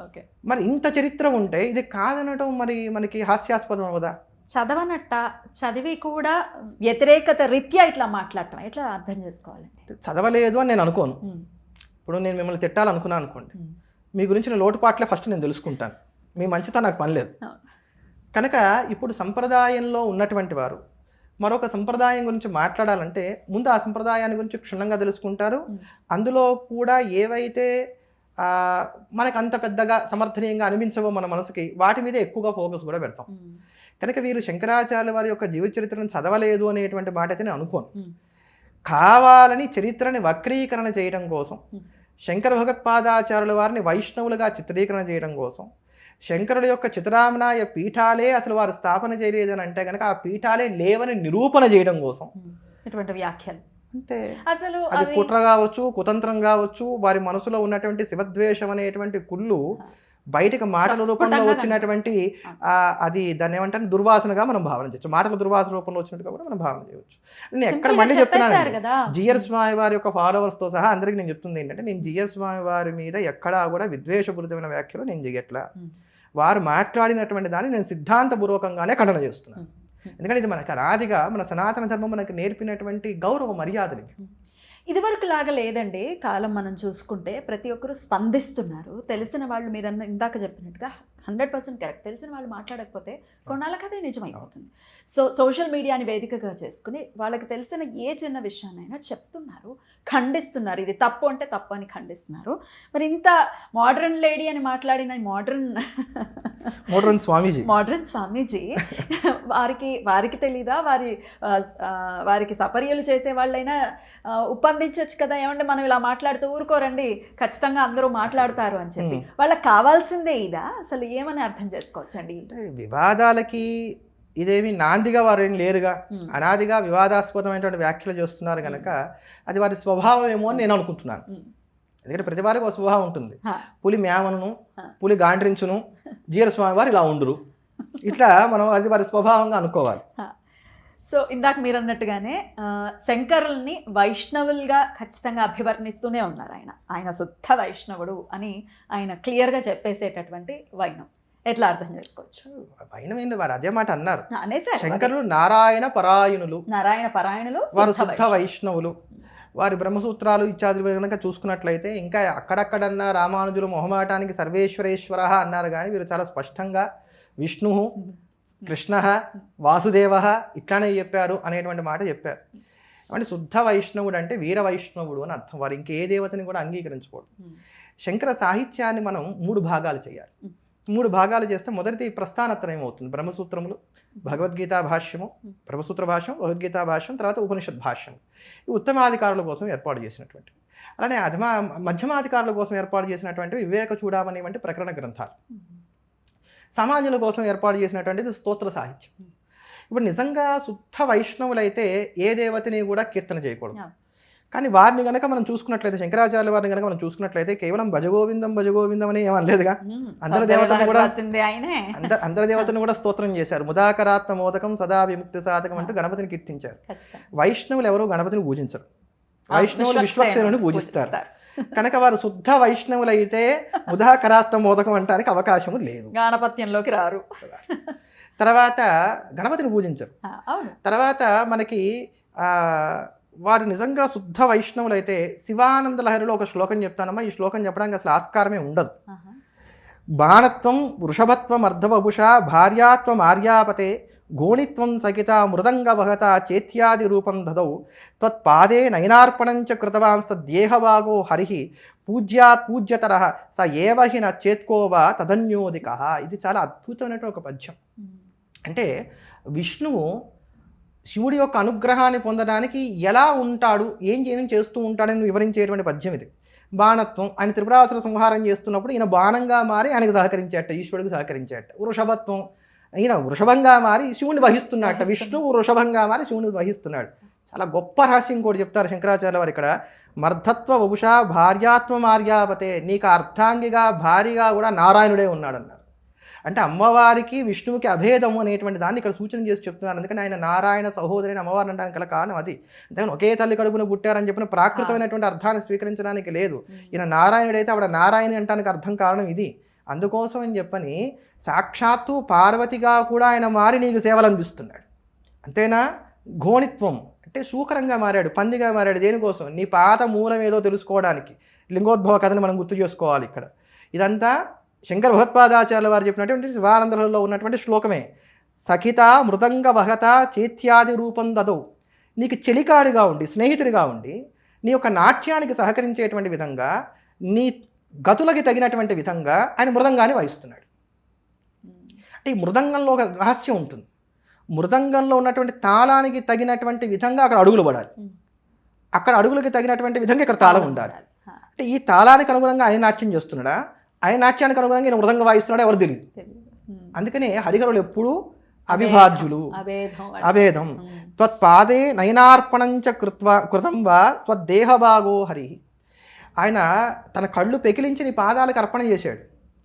ఓకే, మరి ఇంత చరిత్ర ఉంటే ఇది కాదనటం మరి మనకి హాస్యాస్పదం అవదా? చదవనట్ట, చదివి కూడా వ్యతిరేకత రీత్యా ఇట్లా మాట్లాడటం ఎట్లా అర్థం చేసుకోవాలండి? చదవలేదు అని నేను అనుకోను. ఇప్పుడు నేను మిమ్మల్ని తిట్టాలనుకున్నాను అనుకోండి, మీ గురించి నేను లోటుపాట్లే ఫస్ట్ నేను తెలుసుకుంటాను, మీ మంచితో నాకు పని లేదు. కనుక ఇప్పుడు సంప్రదాయంలో ఉన్నటువంటి వారు మరొక సంప్రదాయం గురించి మాట్లాడాలంటే ముందు ఆ సంప్రదాయాన్ని గురించి క్షుణ్ణంగా తెలుసుకుంటారు. అందులో కూడా ఏవైతే మనకు అంత పెద్దగా సమర్థనీయంగా అనిపించవో మన మనసుకి, వాటి మీద ఎక్కువగా ఫోకస్ కూడా పెడతాం. కనుక వీరు శంకరాచార్యుల వారి యొక్క జీవిత చరిత్రను చదవలేదు అనేటువంటి మాట అయితే నేను అనుకోను. కావాలని చరిత్రని వక్రీకరణ చేయడం కోసం, శంకర భగవత్పాదాచార్యుల వారిని వైష్ణవులుగా చిత్రీకరణ చేయడం కోసం, శంకరుడు యొక్క చిత్రామ్నాయ పీఠాలే అసలు వారు స్థాపన చేయలేదని అంటే కనుక ఆ పీఠాలే లేవని నిరూపణ చేయడం కోసం ఇటువంటి వ్యాఖ్యలు అంతే. అసలు అది కుట్ర కావచ్చు, కుతంత్రం కావచ్చు, వారి మనసులో ఉన్నటువంటి శివద్వేషం అనేటువంటి కుళ్ళు బయటకు మాటల రూపంలో వచ్చినటువంటి అది దాన్ని ఏమంటారు దుర్వాసనగా మనం భావన చేయొచ్చు. మాటల దుర్వాసన రూపంలో వచ్చినట్టుగా కూడా మనం భావన చేయవచ్చు. నేను ఎక్కడ మళ్ళీ చెప్తున్నాను, జిఆర్ స్వామి వారి యొక్క ఫాలోవర్స్తో సహా అందరికీ నేను చెప్తుంది ఏంటంటే, నేను జిఆర్ స్వామి వారి మీద ఎక్కడా కూడా విద్వేషపూరితమైన వ్యాఖ్యలు నేను చేయట్లా. వారు మాట్లాడినటువంటి దాన్ని నేను సిద్ధాంతపూర్వకంగానే ఖండన చేస్తున్నాను. ఎందుకంటే ఇది మనకు రాదిగా మన సనాతన ధర్మం మనకు నేర్పినటువంటి గౌరవ మర్యాదలు. ఇదివరకు లాగా లేదండి కాలం. మనం చూసుకుంటే ప్రతి ఒక్కరు స్పందిస్తున్నారు. తెలిసిన వాళ్ళు మీరు ఇందాక చెప్పినట్టుగా 100% కరెక్ట్. తెలిసిన వాళ్ళు మాట్లాడకపోతే కొన్నాళ్ళకి అదే నిజమైపోతుంది. సో సోషల్ మీడియాని వేదికగా చేసుకుని వాళ్ళకి తెలిసిన ఏ చిన్న విషయాన్నైనా చెప్తున్నారు, ఖండిస్తున్నారు. ఇది తప్పు అంటే తప్పు అని ఖండిస్తున్నారు. మరి ఇంత మోడర్న్ లేడీ అని మాట్లాడిన మోడర్న్ స్వామీజీ వారికి తెలీదా? వారికి సపర్యలు చేసే వాళ్ళైనా ఉప్పందించవచ్చు కదా, ఏమంటే మనం ఇలా మాట్లాడుతూ ఊరుకోరండి, ఖచ్చితంగా అందరూ మాట్లాడతారు అని చెప్పి. వాళ్ళకి కావాల్సిందే ఇదా? అసలు ఏమని అర్థం చేసుకోవచ్చండి? వివాదాలకి ఇదేమి నాందిగా వారు ఏం లేరుగా, అనాదిగా వివాదాస్పదమైనటువంటి వ్యాఖ్యలు చేస్తున్నారు కనుక అది వారి స్వభావం ఏమో అని నేను అనుకుంటున్నాను. ఎందుకంటే ప్రతి వారికి ఒక స్వభావం ఉంటుంది. పులి మేమను, పులి గాండ్రించును, జీరస్వామి వారు ఇలా ఉండురు, ఇట్లా మనం అది వారి స్వభావంగా అనుకోవాలి. సో ఇందాక మీరు అన్నట్టుగానే శంకరుల్ని వైష్ణవులుగా ఖచ్చితంగా అభివర్ణిస్తూనే ఉన్నారు. ఆయన శుద్ధ వైష్ణవుడు అని ఆయన క్లియర్గా చెప్పేసేటటువంటి వైనం ఎట్లా అర్థం చేసుకోవచ్చు? వైనం ఏంటి, వారు అదే మాట అన్నారు. అనేసారు శంకరులు నారాయణ పరాయణులు, వారు శుద్ధ వైష్ణవులు. వారి బ్రహ్మసూత్రాలు ఇత్యాదులు కనుక చూసుకున్నట్లయితే ఇంకా అక్కడక్కడన్నా రామానుజులు మొహమాటానికి సర్వేశ్వరేశ్వర అన్నారు, కానీ వీరు చాలా స్పష్టంగా విష్ణు, కృష్ణ, వాసుదేవ ఇట్లానే చెప్పారు అనేటువంటి మాట చెప్పారు. అంటే శుద్ధ వైష్ణవుడు అంటే వీర వైష్ణవుడు అని అర్థం. వారు ఇంకే దేవతని కూడా అంగీకరించకూడదు. శంకర సాహిత్యాన్ని మనం 3 భాగాలు చేయాలి. 3 భాగాలు చేస్తే మొదటిది ప్రస్థానత్రయం అవుతుంది. బ్రహ్మసూత్రములు, భగవద్గీతా భాష్యము, బ్రహ్మసూత్ర భాష్యం, భగవద్గీతా భాష్యం, తర్వాత ఉపనిషత్ భాష్యం. ఈ ఉత్తమాధికారుల కోసం ఏర్పాటు చేసినటువంటి, అలానే మధ్యమాధికారుల కోసం ఏర్పాటు చేసినటువంటి వివేక చూడామణి వంటి ప్రకరణ గ్రంథాలు, సమాజుల కోసం ఏర్పాటు చేసినటువంటిది స్తోత్ర సాహిత్యం. ఇప్పుడు నిజంగా శుద్ధ వైష్ణవులైతే ఏ దేవతని కూడా కీర్తన చేయకూడదు. కానీ వారిని కనుక మనం చూసుకున్నట్లయితే, శంకరాచార్యుల వారిని కనుక మనం చూసుకున్నట్లయితే కేవలం భజగోవిందం అని ఏమనలేదుగా. అందరి దేవతను కూడా స్తోత్రం చేశారు. ముదాకరాత్మ మోదకం సదా విముక్తి సాధకం అంటూ గణపతిని కీర్తించారు. వైష్ణవులు ఎవరు గణపతిని పూజించరు, వైష్ణవులు విశ్వక్సేనుని పూజిస్తారు. కనుక వారు శుద్ధ వైష్ణవులైతే ముదాకరాత్మ మోదకం అంటానికి అవకాశము లేదు, గణపత్యంలోకి రారు. తర్వాత గణపతిని పూజించరు. తర్వాత మనకి వారు నిజంగా శుద్ధ వైష్ణవులైతే శివానంద లహరిలో ఒక శ్లోకం చెప్తానమ్మా. ఈ శ్లోకం చెప్పడానికి అసలు ఆస్కారమే ఉండదు. బాణత్వం వృషభత్వం అర్ధవభుష భార్యాత్వం ఆర్యాపతే గోణిత్వం సకిత మృదంగ వహత చేత్యాది రూపం దదౌ త్వత్పాదే నయనార్పణంచ కృతవాన్ సద్యేహవాగో హరి పూజ్యాత్ పూజ్యతర స ఏవహి న చేత్కోవా తదన్యోదిక. ఇది చాలా అద్భుతమైనటువంటి ఒక పద్యం. అంటే విష్ణువు శివుడి యొక్క అనుగ్రహాన్ని పొందడానికి ఎలా ఉంటాడు, ఏం చేస్తూ ఉంటాడని వివరించేటువంటి పద్యం ఇది. బాణత్వం, ఆయన త్రిపురాసుర సంహారం చేస్తున్నప్పుడు ఈయన బాణంగా మారి ఆయనకు సహకరించేట, ఈశ్వరుడికి సహకరించేట. వృషభత్వం, ఈయన వృషభంగా మారి శివుని వహిస్తున్నాడట, విష్ణువు వృషభంగా మారి శివుని వహిస్తున్నాడు. చాలా గొప్ప రహస్యం కూడా చెప్తారు శంకరాచార్య వారు ఇక్కడ. మర్ధత్వ వపుష భార్యాత్వ మార్యాపతే, నీకు అర్ధాంగిగా భార్యగా కూడా నారాయణుడే ఉన్నాడన్నారు. అంటే అమ్మవారికి విష్ణువుకి అభేదము అనేటువంటి దాన్ని ఇక్కడ సూచన చేసి చెప్తున్నారు. అందుకని ఆయన నారాయణ సహోదరిని అమ్మవారిని అనడానికి గల కారణం అది. అంతేకాని ఒకే తల్లి కడుపున పుట్టారని చెప్పిన ప్రాకృతమైనటువంటి అర్థాన్ని స్వీకరించడానికి లేదు. ఈయన నారాయణుడైతే ఆవిడ నారాయణి అంటానికి అర్థం కారణం ఇది. అందుకోసం అని చెప్పని సాక్షాత్తు పార్వతిగా కూడా ఆయన మారి నీకు సేవలు అందిస్తున్నాడు. అంతేనా? ఘోణిత్వం అంటే శూకరంగా మారాడు, పందిగా మారాడు. దేనికోసం? నీ పాత మూలం ఏదో తెలుసుకోవడానికి. లింగోద్భవ కథను మనం గుర్తు చేసుకోవాలి ఇక్కడ. ఇదంతా శంకర భగవత్పాదాచార్యుల వారు చెప్పినటువంటి శివానందలో ఉన్నటువంటి శ్లోకమే. సఖిత మృదంగ వహత చేత్యాది రూపం దదౌ, నీకు చెలికాడిగా ఉండి, స్నేహితుడిగా ఉండి, నీ యొక్క నాట్యానికి సహకరించేటువంటి విధంగా, నీ గతులకి తగినటువంటి విధంగా ఆయన మృదంగాన్ని వాయిస్తున్నాడు. అంటే ఈ మృదంగంలో ఒక రహస్యం ఉంటుంది. మృదంగంలో ఉన్నటువంటి తాళానికి తగినటువంటి విధంగా అక్కడ అడుగులు పడాలి, అక్కడ అడుగులకి తగినటువంటి విధంగా ఇక్కడ తాళం ఉండాలి. అంటే ఈ తాళానికి అనుగుణంగా ఆయన నాట్యం చేస్తున్నాడా, ఆయన నాట్యానికి అనుగుణంగా ఈయన మృదంగా వాయిస్తున్నాడా ఎవరు తెలియదు. అందుకనే హరిహరులు ఎప్పుడూ అవిభాజ్యులు, అభేదం. త్వత్పాదే నయనార్పణంచ కృతం వా స్వదేహభాగో హరి. ఆయన తన కళ్ళు పెకిలించి నీ పాదాలకు అర్పణ చేశాడు,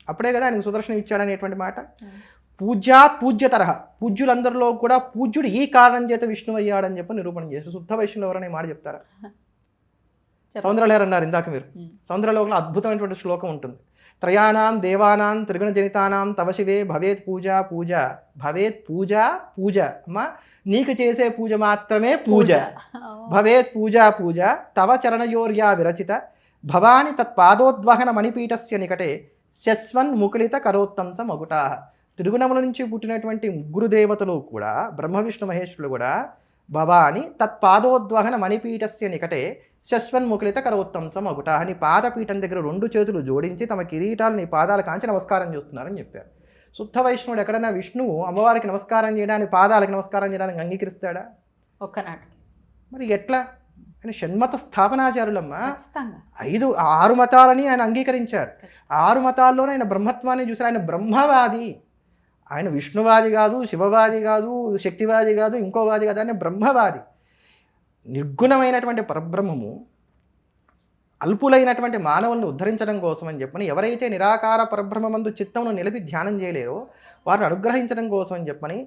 అప్పుడే కదా ఆయనకు సుదర్శనం ఇచ్చాడనేటువంటి మాట. పూజ్యాత్ పూజ్యతరహ, పూజ్యులందరిలో కూడా పూజ్యుడు ఈ కారణం చేత విష్ణువు అయ్యాడని చెప్పి నిరూపణ చేశాడు. శుద్ధ వైష్ణవులు ఎవరనే మాట చెప్తారా? సౌందర్యలహరి అన్నారు ఇందాక మీరు. సౌందర్యలోకంలో అద్భుతమైనటువంటి శ్లోకం ఉంటుంది. త్రయాణం దేవానాం త్రిగుణ జనితానాం తవ శివే భవేత్ పూజ పూజ, భవేత్ పూజ పూజ. అమ్మా నీకు చేసే పూజ మాత్రమే పూజ. భవేత్ పూజ పూజ తవ చరణయోర్యా విరచిత భవాని తత్పాదోద్వహన మణిపీఠస్య నికటే శస్వన్ ముకులిత కరోత్తంస మగుటా. త్రిగుణముల నుంచి పుట్టినటువంటి ముగ్గురు దేవతలు కూడా, బ్రహ్మ విష్ణు మహేశ్వరులు కూడా, భవాని తత్పాదోద్వహన మణిపీఠస్య నికటే శస్వన్ముఖలిత కరోత్తంసం అగుట అని పాదపీఠం దగ్గర 2 చేతులు జోడించి తమ కిరీటాలు నీ పాదాల కాంచి నమస్కారం చేస్తున్నారని చెప్పారు. శుద్ధ వైష్ణవుడు ఎక్కడైనా విష్ణువు అమ్మవారికి నమస్కారం చేయడానికి, పాదాలకు నమస్కారం చేయడానికి అంగీకరిస్తాడా? ఒక్కనాటికి. మరి ఎట్లా? ఆయన షణ్మత స్థాపనాచారులమ్మ. 6 మతాలని ఆయన అంగీకరించారు. 6 మతాల్లోనే ఆయన బ్రహ్మత్వాన్ని చూశారు. ఆయన బ్రహ్మవాది, ఆయన విష్ణువాది కాదు, శివవాది కాదు, శక్తివాది కాదు, ఇంకోవాది కాదు, ఆయన బ్రహ్మవాది. నిర్గుణమైనటువంటి పరబ్రహ్మము అల్పులైనటువంటి మానవులను ఉద్ధరించడం కోసం అని చెప్పని, ఎవరైతే నిరాకార పరబ్రహ్మమందు చిత్తమును నిలిపి ధ్యానం చేయలేరో వారిని అనుగ్రహించడం కోసం అని చెప్పని,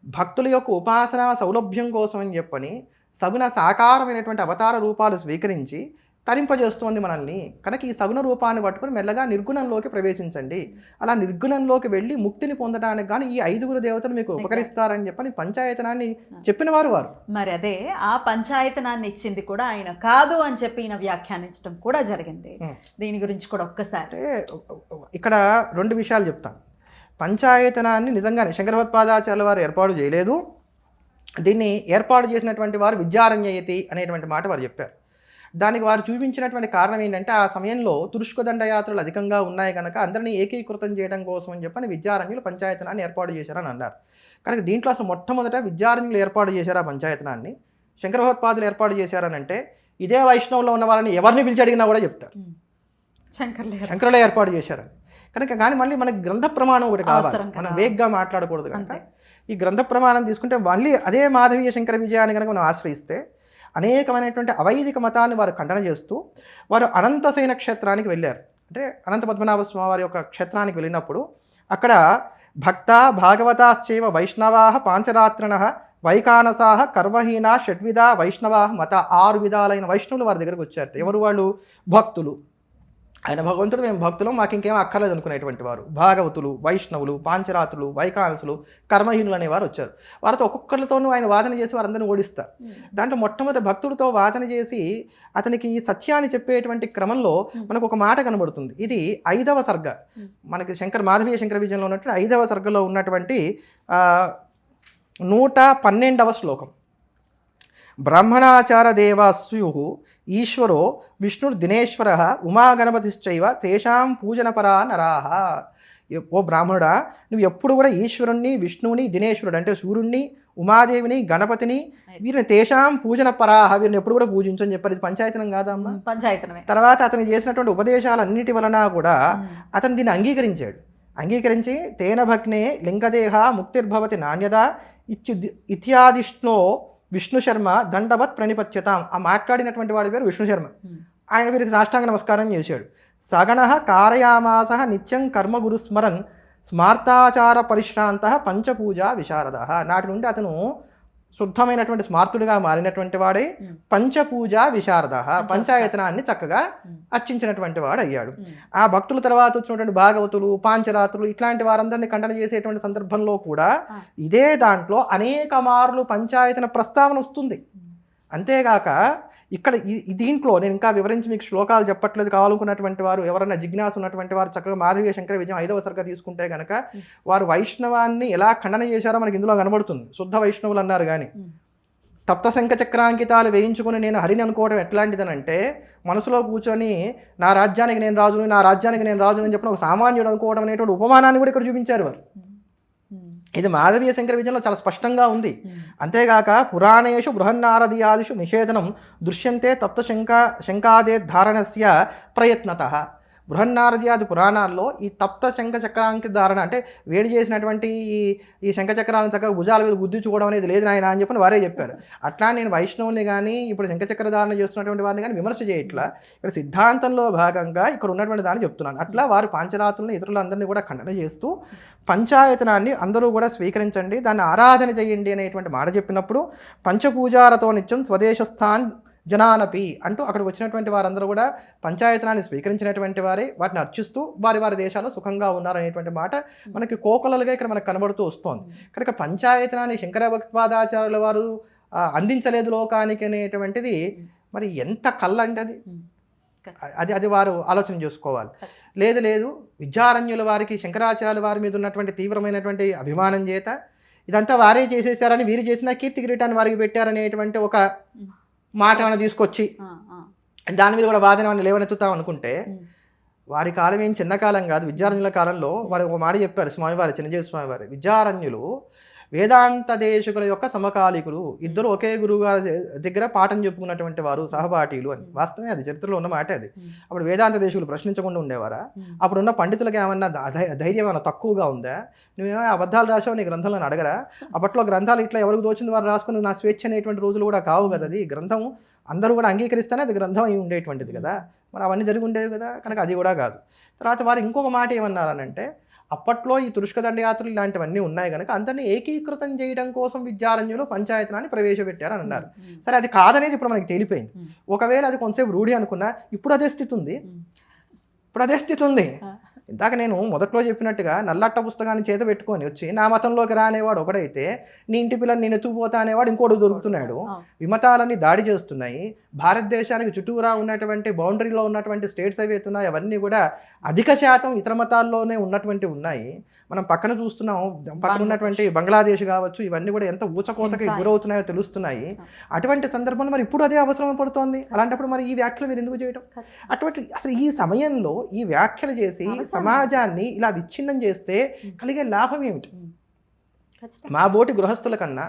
భక్తుల యొక్క ఉపాసనా సౌలభ్యం కోసం అని చెప్పని సగుణ సాకారమైనటువంటి అవతార రూపాలు స్వీకరించి తరింపజేస్తోంది మనల్ని. కనుక ఈ సగుణ రూపాన్ని పట్టుకుని మెల్లగా నిర్గుణంలోకి ప్రవేశించండి. అలా నిర్గుణంలోకి వెళ్ళి ముక్తిని పొందడానికి కానీ ఈ 5 దేవతలు మీకు ఉపకరిస్తారని చెప్పని పంచాయతనాన్ని చెప్పిన వారు. మరి అదే ఆ పంచాయతనాన్ని ఇచ్చింది కూడా ఆయన కాదు అని చెప్పి ఈయన వ్యాఖ్యానించడం కూడా జరిగింది. దీని గురించి కూడా ఒక్కసారి ఇక్కడ 2 విషయాలు చెప్తాను. పంచాయతనాన్ని నిజంగానే శంకర భగవత్పాదాచార్యుల వారు ఏర్పాటు చేయలేదు. దీన్ని ఏర్పాటు చేసినటువంటి వారు విద్యారణ్యయతి అనేటువంటి మాట వారు చెప్పారు. దానికి వారు చూపించినటువంటి కారణం ఏంటంటే, ఆ సమయంలో తురుష్క దండయాత్రలు అధికంగా ఉన్నాయి కనుక అందరినీ ఏకీకృతం చేయడం కోసం అని చెప్పని విద్యారణ్యులు పంచాయతనాన్ని ఏర్పాటు చేశారని అన్నారు. కనుక దీంట్లో అసలు మొట్టమొదట విద్యారణ్యులు ఏర్పాటు చేశారు ఆ పంచాయతనాన్ని. శంకర భగవత్పాదులు ఏర్పాటు చేశారని అంటే ఇదే వైష్ణవులో ఉన్న వాళ్ళని ఎవరిని పిలిచి అడిగినా కూడా చెప్తారు శంకరులే ఏర్పాటు చేశారని. కనుక కానీ మళ్ళీ మనకి గ్రంథ ప్రమాణం ఒకటి కావాలి, మనం వేగ్గా మాట్లాడకూడదు కనుక ఈ గ్రంథ ప్రమాణం తీసుకుంటే మళ్ళీ అదే మాధవీయ శంకర విజయాన్ని కనుక మనం ఆశ్రయిస్తే అనేకమైనటువంటి అవైదిక మతాన్ని వారు ఖండన చేస్తూ వారు అనంతసేన క్షేత్రానికి వెళ్ళారు. అంటే అనంత పద్మనాభ స్వామి వారి యొక్క క్షేత్రానికి వెళ్ళినప్పుడు అక్కడ భక్త భాగవతాశ్చైవ వైష్ణవా పాంచరాత్రిణ వైకానసాహ కర్మహీన షడ్విధ వైష్ణవా మత 6 విధాలైన వైష్ణవులు వారి దగ్గరకు వచ్చారు. ఎవరు వాళ్ళు? భక్తులు. ఆయన భగవంతుడు, మేము భక్తులు, మాకు ఇంకేం అక్కర్లేదు అనుకునేటువంటి వారు. భాగవతులు, వైష్ణవులు, పాంచరాత్రులు, వైకానసులు, కర్మహీనులు అనేవారు వచ్చారు. వారితో ఒక్కొక్కరితోనూ ఆయన వాదన చేసి వారందరినీ ఓడిస్తారు. దాంట్లో మొట్టమొదటి భక్తుడితో వాదన చేసి అతనికి సత్యాన్ని చెప్పేటువంటి క్రమంలో మనకు ఒక మాట కనబడుతుంది. ఇది 5వ సర్గ, మనకి మాధవీయ శంకర విజయంలో ఉన్నటువంటి 5వ సర్గలో ఉన్నటువంటి 112వ శ్లోకం. బ్రాహ్మణాచార దేవాస్యు ఈశ్వరో విష్ణుర్దినేశ్వర ఉమాగణపతిశ్చైవ తేషాం పూజనపరా నరాహ. ఓ బ్రాహ్మణుడా, నువ్వు ఎప్పుడు కూడా ఈశ్వరుణ్ణి, విష్ణువుని, దినేశ్వరుడు అంటే సూర్యుడిని, ఉమాదేవిని, గణపతిని, వీరిని తేషాం పూజన పరాహ, వీరిని ఎప్పుడు కూడా పూజించని చెప్పారు. ఇది పంచాయతనం కాదమ్మా? పంచాయతనమే. తర్వాత అతను చేసినటువంటి ఉపదేశాలన్నిటి వలన కూడా అతను దీన్ని అంగీకరించి తేన భగ్నే లింగదేహ ముక్తిర్భవతి నాణ్యత ఇత్యాదిష్ణో విష్ణు శర్మ దండవత్ ప్రణిపత్యతాం. ఆ మాట్లాడినటువంటి వాడి పేరు విష్ణు శర్మ. ఆయన వీరికి సాష్టాంగ నమస్కారం చేశాడు. సగణ కారయామాస నిత్యం కర్మ గురుస్మరన్ స్మార్తాచార పరిశ్రాంత పంచపూజా విశారద. నాటి నుండి అతను శుద్ధమైనటువంటి స్మార్తుడిగా మారినటువంటి వాడే పంచపూజా విశారద, పంచాయతనాన్ని చక్కగా అర్చించినటువంటి వాడు అయ్యాడు. ఆ భక్తుల తర్వాత వచ్చినటువంటి భాగవతులు, పాంచరాత్రులు ఇట్లాంటి వారందరినీ ఖండన చేసేటువంటి సందర్భంలో కూడా ఇదే దాంట్లో అనేక మార్లు పంచాయతన ప్రస్తావన వస్తుంది. అంతేగాక ఇక్కడ దీంట్లో నేను ఇంకా వివరించి మీకు శ్లోకాలు చెప్పట్లేదు, కావాలనుకున్నటువంటి వారు ఎవరైనా జిజ్ఞాస ఉన్నటువంటి వారు చక్కగా మాధవీయ శంకర విజయం 5వ సర్గ తీసుకుంటే కనుక వారు వైష్ణవాన్ని ఎలా ఖండన చేశారో మనకి ఇందులో కనబడుతుంది. శుద్ధ వైష్ణవులు అన్నారు కానీ తప్త శంఖ చక్రాంకితాలు వేయించుకుని నేను హరిని అనుకోవడం ఎట్లాంటిదనంటే, మనసులో కూర్చొని నా రాజ్యానికి నేను రాజును, నా రాజ్యానికి నేను రాజును అని చెప్పిన ఒక సామాన్యుడు అనుకోవడం అనేటువంటి ఉపమానాన్ని కూడా ఇక్కడ చూపించారు వారు. ఇది మాధవీయ శంకర విజయంలో చాలా స్పష్టంగా ఉంది. అంతేగాక పురాణేషు బృహన్నారదీయాదిషు నిషేధనం దృశ్యంతే తప్త శంకాదే ధారణస్య ప్రయత్నత. బృహన్నారద్యాది పురాణాల్లో ఈ తప్త శంఖ చక్రాంకి ధారణ అంటే వేడి చేసినటువంటి ఈ శంఖ చక్రాలను చక్కగా భుజాల మీద గుద్దించుకోవడం అనేది లేదు నాయన అని చెప్పని వారే చెప్పారు. అట్లా నేను వైష్ణవుని కానీ ఇప్పుడు శంఖ చక్ర ధారణ చేస్తున్నటువంటి వారిని కానీ విమర్శ చేయట్లా, ఇక్కడ సిద్ధాంతంలో భాగంగా ఇక్కడ ఉన్నటువంటి దాన్ని చెప్తున్నాను. అట్లా వారు పాంచరాత్రులను ఇతరులందరినీ కూడా ఖండన చేస్తూ పంచాయతనాన్ని అందరూ కూడా స్వీకరించండి, దాన్ని ఆరాధన చేయండి అనేటువంటి మాట చెప్పినప్పుడు పంచపూజారతో నిత్యం స్వదేశస్థాన్ జనానపి అంటూ అక్కడికి వచ్చినటువంటి వారందరూ కూడా పంచాయతనాన్ని స్వీకరించినటువంటి వారే వాటిని అర్చిస్తూ వారి వారి దేశాల్లో సుఖంగా ఉన్నారనేటువంటి మాట మనకి కోకొలలుగా ఇక్కడ మనకు కనబడుతూ వస్తోంది. కనుక పంచాయతనాన్ని శంకర భగవత్పాదాచార్యుల వారు అందించలేదు లోకానికి అనేటువంటిది మరి ఎంత కళ్ళ అంటే అది వారు ఆలోచన చేసుకోవాలి. లేదు విద్యారణ్యుల వారికి శంకరాచార్యుల వారి మీద ఉన్నటువంటి తీవ్రమైనటువంటి అభిమానం చేత ఇదంతా వారే చేసేసారని, వీరు చేసిన కీర్తి కిరీటాన్ని వారికి పెట్టారనేటువంటి ఒక మాట ఏమైనా తీసుకొచ్చి దాని మీద కూడా వాదన లేవనెత్తుతాం అనుకుంటే వారి కాలం ఏం చిన్న కాలం కాదు. విద్యారణ్యుల కాలంలో వారు ఒక మాట చెప్పారు స్వామివారి, చిన్నజీవి స్వామివారి, విద్యారణ్యులు వేదాంత దేశకుల యొక్క సమకాలికులు, ఇద్దరు ఒకే గురువు గారి దగ్గర పాఠం చెప్పుకున్నటువంటి వారు, సహపాఠీలు అని. వాస్తవమే, అది చరిత్రలో ఉన్న మాట అది. అప్పుడు వేదాంత దేశకులు ప్రశ్నించకుండా ఉండేవారా? అప్పుడున్న పండితులకు ఏమన్నా ధైర్యం ఏమన్నా తక్కువగా ఉందా? నువ్వేమో అబద్ధాలు రాసావు, నీ గ్రంథంలో అడగరా? అప్పట్లో గ్రంథాలు ఇట్లా ఎవరికి తోచింది వారు రాసుకుని నా స్వేచ్ఛ అనేటువంటి రోజులు కూడా కావు కదా. అది గ్రంథం అందరూ కూడా అంగీకరిస్తేనే అది గ్రంథం అయి ఉండేటువంటిది కదా. మరి అవన్నీ జరిగి ఉండేవి కదా, కనుక అది కూడా కాదు. తర్వాత వారు ఇంకొక మాట ఏమన్నారనంటే, అప్పట్లో ఈ తురుష్క దండయాత్రలు ఇలాంటివన్నీ ఉన్నాయి కనుక అందరినీ ఏకీకృతం చేయడం కోసం విద్యారణ్యులు పంచాయతనాన్ని ప్రవేశపెట్టారు అని అన్నారు. సరే, అది కాదనేది ఇప్పుడు మనకి తేలిపోయింది. ఒకవేళ అది కొంతసేపు రూఢి అనుకున్నా ఇప్పుడు అదే స్థితి ఉంది. ఇందాక నేను మొదట్లో చెప్పినట్టుగా నల్లట్ట పుస్తకాన్ని చేత పెట్టుకొని వచ్చి నా మతంలోకి రానేవాడు ఒకడైతే, నీ ఇంటి పిల్లని నేను ఎత్తుకుపోతా అనేవాడు ఇంకోటి దొరుకుతున్నాడు. విమతాలన్నీ దాడి చేస్తున్నాయి. భారతదేశానికి చుట్టూరా ఉన్నటువంటి బౌండరీలో ఉన్నటువంటి స్టేట్స్ అవి ఉన్నాయి, అవన్నీ కూడా అధిక శాతం ఇతర మతాల్లోనే ఉన్నటువంటి ఉన్నాయి. మనం పక్కన చూస్తున్నాం, పక్కన ఉన్నటువంటి బంగ్లాదేశ్ కావచ్చు, ఇవన్నీ కూడా ఎంత ఊచకోతకి గురవుతున్నాయో తెలుస్తున్నాయి. అటువంటి సందర్భంలో మరి ఇప్పుడు అదే అవసరం పడుతోంది. అలాంటప్పుడు మరి ఈ వ్యాఖ్యలు మీరు ఎందుకు చేయడం? అటువంటి అసలు ఈ సమయంలో ఈ వ్యాఖ్యలు చేసి సమాజాన్ని ఇలా విచ్ఛిన్నం చేస్తే కలిగే లాభం ఏమిటి? మా బోటి గృహస్థుల కన్నా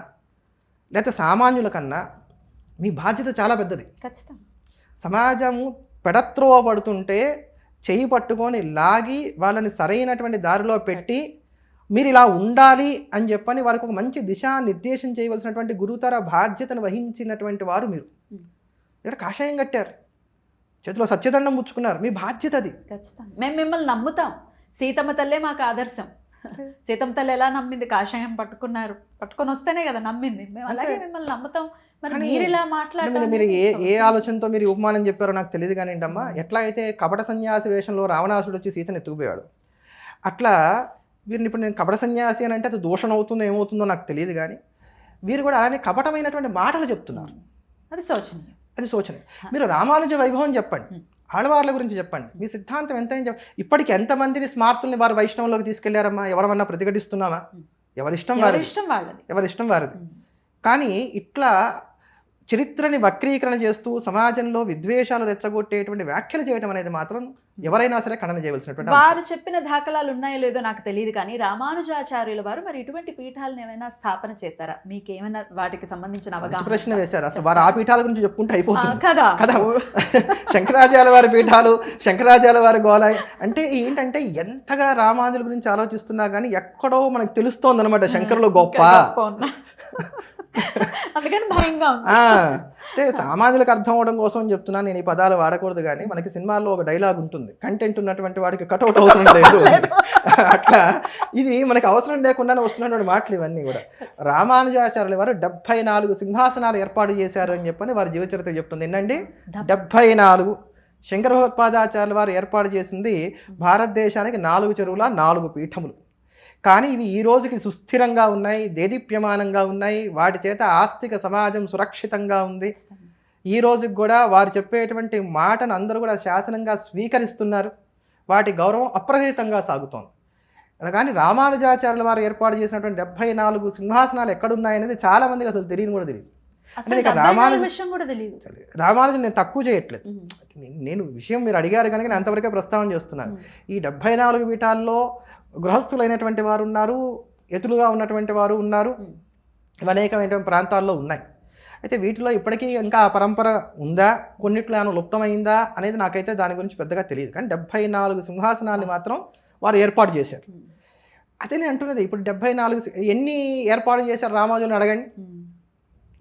లేకపోతే సామాన్యుల కన్నా మీ బాధ్యత చాలా పెద్దది. సమాజము పెడత్రోవ పడుతుంటే చెయ్యి పట్టుకొని లాగి వాళ్ళని సరైనటువంటి దారిలో పెట్టి మీరు ఇలా ఉండాలి అని చెప్పని వారికి ఒక మంచి దిశానిర్దేశం చేయవలసినటువంటి గురుతర బాధ్యతను వహించినటువంటి వారు మీరు. ఇక్కడ కాషాయం కట్టారు, చేతిలో సత్యదండం పుచ్చుకున్నారు, మీ బాధ్యత అది. ఖచ్చితంగా మేము మిమ్మల్ని నమ్ముతాం. సీతమ్మ తల్లే మాకు ఆదర్శం. సీతమ్మ తల్లి ఎలా నమ్మింది? కాషాయం పట్టుకొని వస్తేనే కదా నమ్మింది. మేము అలాగే మిమ్మల్ని నమ్ముతాం. మరి మీరు ఇలా మాట్లాడారు, మీరు ఏ ఆలోచనతో మీరు ఉపమానం చెప్పారో నాకు తెలియదు కానీ అమ్మా, ఎట్లా అయితే కపట సన్యాసి వేషంలో రావణాసుడు వచ్చి సీతను ఎత్తుకుపోయాడు, అట్లా వీరిని ఇప్పుడు నేను కపట సన్యాసి అని అంటే అది దూషణ అవుతుందో ఏమవుతుందో నాకు తెలియదు కానీ వీరు కూడా అలానే కపటమైనటువంటి మాటలు చెప్తున్నారు. అది శోచనీయం. మీరు రామానుజ వైభవం చెప్పండి, ఆడవార్ల గురించి చెప్పండి, మీ సిద్ధాంతం ఎంత ఇప్పటికి ఎంతమందిని స్మార్తుల్ని వారు వైష్ణవంలోకి తీసుకెళ్లారమ్మా? ఎవరమన్నా ప్రతిఘటిస్తున్నామా? ఎవరిష్టం వారిది. కానీ ఇట్లా చరిత్రని వక్రీకరణ చేస్తూ సమాజంలో విద్వేషాలు రెచ్చగొట్టేటువంటి వ్యాఖ్యలు చేయడం అనేది మాత్రం ఎవరైనా సరే ఖండన చేయవలసినటువంటి. వారు చెప్పిన దాఖలాలు ఉన్నాయో లేదో నాకు తెలియదు కానీ రామానుజాచార్యుల వారు మరి ఇటువంటి పీఠాలను ఏమైనా స్థాపన చేశారా? మీకేమైనా వాటికి సంబంధించిన అవగాహన? ప్రశ్న వేశారు. అసలు వారు ఆ పీఠాల గురించి చెప్పుకుంటే అయిపోతుంది కదా. శంకరాచార్య వారి పీఠాలు, శంకరాచార్య వారి గోళాయి అంటే ఏంటంటే ఎంతగా రామానుజుల గురించి ఆలోచిస్తున్నా కానీ ఎక్కడో మనకు తెలుస్తోంది అనమాట శంకరులు గొప్ప. అందుకని భయంగా అంటే సామాన్యులకు అర్థం అవడం కోసం చెప్తున్నాను, నేను ఈ పదాలు వాడకూడదు కానీ మనకి సినిమాల్లో ఒక డైలాగ్ ఉంటుంది, కంటెంట్ ఉన్నటువంటి వాడికి కట్అవుట్ అవసరం లేదు. అట్లా ఇది మనకి అవసరం లేకుండానే వస్తున్నటువంటి మాటలు ఇవన్నీ కూడా. రామానుజాచార్యుల వారు 74 సింహాసనాలు ఏర్పాటు చేశారు అని చెప్పని వారి జీవచరిత్ర చెప్తుంది. ఏంటండి 74. శంకర భగవత్పాదాచార్యుల వారు ఏర్పాటు చేసింది భారతదేశానికి 4 చెరువుల 4 పీఠములు. కానీ ఇవి ఈ రోజుకి సుస్థిరంగా ఉన్నాయి, దేదీప్యమానంగా ఉన్నాయి, వాటి చేత ఆస్తిక సమాజం సురక్షితంగా ఉంది. ఈ రోజుకి కూడా వారు చెప్పేటువంటి మాటను అందరూ కూడా శాసనంగా స్వీకరిస్తున్నారు, వాటి గౌరవం అప్రతిహితంగా సాగుతోంది. కానీ రామానుజాచార్యుల వారు ఏర్పాటు చేసినటువంటి 74 సింహాసనాలు ఎక్కడున్నాయనేది చాలా మందికి అసలు తెలియని కూడా తెలియదు. రామానుజు నేను తక్కువ చేయట్లేదు, నేను విషయం మీరు అడిగారు కనుక నేను అంతవరకే ప్రస్తావన చేస్తున్నాను. ఈ 74 పీఠాల్లో గృహస్థులైనటువంటి వారు ఉన్నారు, ఎతులుగా ఉన్నటువంటి వారు ఉన్నారు, అనేకమైనటువంటి ప్రాంతాల్లో ఉన్నాయి. అయితే వీటిలో ఇప్పటికీ ఇంకా ఆ పరంపర ఉందా, కొన్నిట్లో ఏమైనా లుప్తమైందా అనేది నాకైతే దాని గురించి పెద్దగా తెలియదు. కానీ 74 సింహాసనాన్ని మాత్రం వారు ఏర్పాటు చేశారు. అదే నేను అంటున్నది, ఇప్పుడు 74 ఎన్ని ఏర్పాటు చేశారు రామానుజుని అడగండి,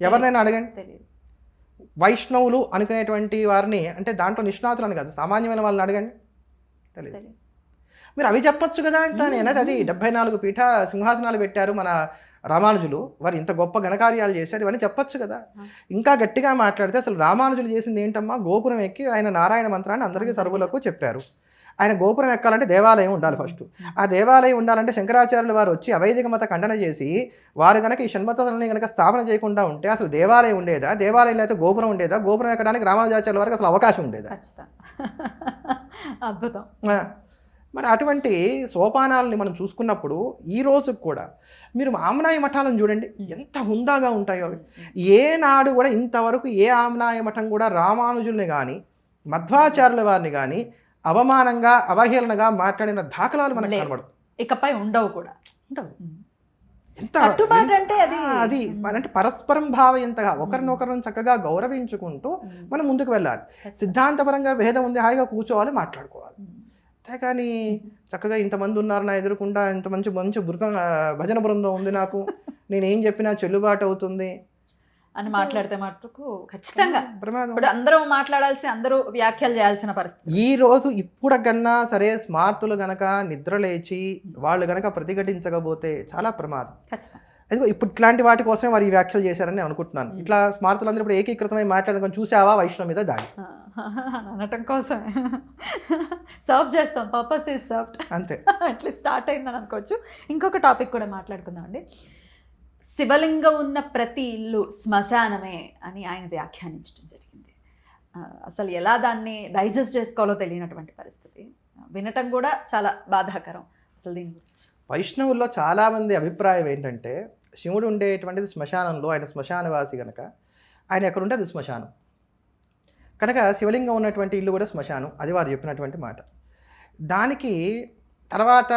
ఎవరినైనా అడగండి. వైష్ణవులు అనుకునేటువంటి వారిని, అంటే దాంట్లో నిష్ణాతులు అని కాదు, సామాన్యమైన వాళ్ళని అడగండి, తెలియదు. మీరు అవి చెప్పొచ్చు కదా అంటే నేను అది 74 పీఠ సింహాసనాలు పెట్టారు మన రామానుజులు, వారు ఇంత గొప్ప ఘనకార్యాలు చేశారు, ఇవన్నీ చెప్పొచ్చు కదా. ఇంకా గట్టిగా మాట్లాడితే అసలు రామానుజులు చేసింది ఏంటమ్మా, గోపురం ఎక్కి ఆయన నారాయణ మంత్రాన్ని అందరికీ సర్వులకు చెప్పారు. ఆయన గోపురం ఎక్కాలంటే దేవాలయం ఉండాలి ఫస్ట్. ఆ దేవాలయం ఉండాలంటే శంకరాచార్యులు వారు వచ్చి అవైదిక మత ఖండన చేసి వారు కనుక ఈ షణ్మతాలని కనుక స్థాపన చేయకుండా ఉంటే అసలు దేవాలయం ఉండేదా, దేవాలయం అయితే గోపురం ఉండేదా, గోపురం ఎక్కడానికి రామానుజాచార్యుల వారికి అసలు అవకాశం ఉండేదా? అద్భుతం. మరి అటువంటి సోపానాలని మనం చూసుకున్నప్పుడు ఈ రోజుకు కూడా మీరు ఆమ్నాయ మఠాలను చూడండి, ఎంత హుందాగా ఉంటాయో అవి. ఏనాడు కూడా ఇంతవరకు ఏ ఆమ్నాయ మఠం కూడా రామానుజుల్ని కానీ మధ్వాచార్యుల వారిని కానీ అవమానంగా అవహేళనగా మాట్లాడిన దాఖలాలు మనకు కనబడదు. ఇకపై ఉండవు కూడా. ఎంత అంటే అది అంటే పరస్పరం భావయంతగా ఒకరినొకరిని చక్కగా గౌరవించుకుంటూ మనం ముందుకు వెళ్ళాలి. సిద్ధాంతపరంగా భేదం ఉంది, హాయిగా కూర్చోవాలి, మాట్లాడుకోవాలి. అంతే కానీ చక్కగా ఇంతమంది ఉన్నారు నా ఎదురుకుండా, ఇంత మంచి మంచి భజన బృందం ఉంది, నాకు నేనేం చెప్పినా చెల్లుబాటు అవుతుంది అని మాట్లాడితే మటుకు ఖచ్చితంగా ప్రమాదం. ఇప్పుడు అందరూ మాట్లాడాల్సి, అందరూ వ్యాఖ్యలు చేయాల్సిన పరిస్థితి. ఈ రోజు ఇప్పుడు కన్నా సరే స్మార్తులు గనక నిద్ర లేచి వాళ్ళు గనక ప్రతిఘటించకపోతే చాలా ప్రమాదం. ఖచ్చితంగా. అదిగో ఇప్పుడు ఇట్లాంటి వాటి కోసమే వారు ఈ వ్యాఖ్యలు చేశారని నేను అనుకుంటున్నాను. ఇట్లా స్మార్తులందరూ ఇప్పుడు ఏకీకృతమై మాట్లాడుకొని చూసావా వైష్ణవ మీద దాడి అనటం కోసమే సర్వ్ చేస్తాం, పర్పస్ ఈజ్ సర్వ్డ్ అంతే. అట్లా స్టార్ట్ అయిందని అనుకోవచ్చు. ఇంకొక టాపిక్ కూడా మాట్లాడుకుందాం అండి. శివలింగం ఉన్న ప్రతి ఇల్లు శ్మశానమే అని ఆయన వ్యాఖ్యానించడం జరిగింది. అసలు ఎలా దాన్ని డైజెస్ట్ చేసుకోవాలో తెలియనటువంటి పరిస్థితి, వినటం కూడా చాలా బాధాకరం. అసలు దీని గురించి వైష్ణవుల్లో చాలామంది అభిప్రాయం ఏంటంటే శివుడు ఉండేటువంటిది శ్మశానంలో, ఆయన శ్మశానవాసి కనుక ఆయన ఎక్కడుంటే అది శ్మశానం కనుక శివలింగం ఉన్నటువంటి ఇల్లు కూడా శ్మశానం, అది వారు చెప్పినటువంటి మాట. దానికి తర్వాత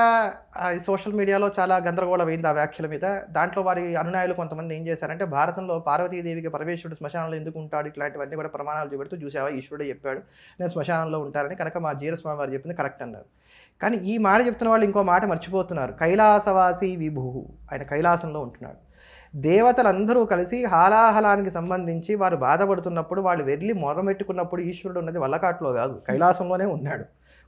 సోషల్ మీడియాలో చాలా గందరగోళం అయింది ఆ వ్యాఖ్యల మీద. దాంట్లో వారి అనునాయులు కొంతమంది ఏం చేశారంటే భారతంలో పార్వతీదేవికి పరమేశ్వరుడు శ్మశానంలో ఎందుకు ఉంటాడు, ఇట్లాంటివన్నీ కూడా ప్రమాణాలు చూపెడుతూ చూసావా ఈశ్వరుడే చెప్పాడు నేను శ్మశానంలో ఉంటారని, కనుక మా జీరస్వామి వారు చెప్పింది కరెక్ట్ అన్నారు. కానీ ఈ మాట చెప్తున్న వాళ్ళు ఇంకో మాట మర్చిపోతున్నారు. కైలాసవాసి విభు, ఆయన కైలాసంలో ఉంటున్నాడు. దేవతలందరూ కలిసి హాలాహలానికి సంబంధించి వారు బాధపడుతున్నప్పుడు వాళ్ళు వెళ్ళి మొరమెట్టుకున్నప్పుడు ఈశ్వరుడు ఉన్నది వల్లకాట్లో కాదు, కైలాసంలోనే ఉన్నాడు.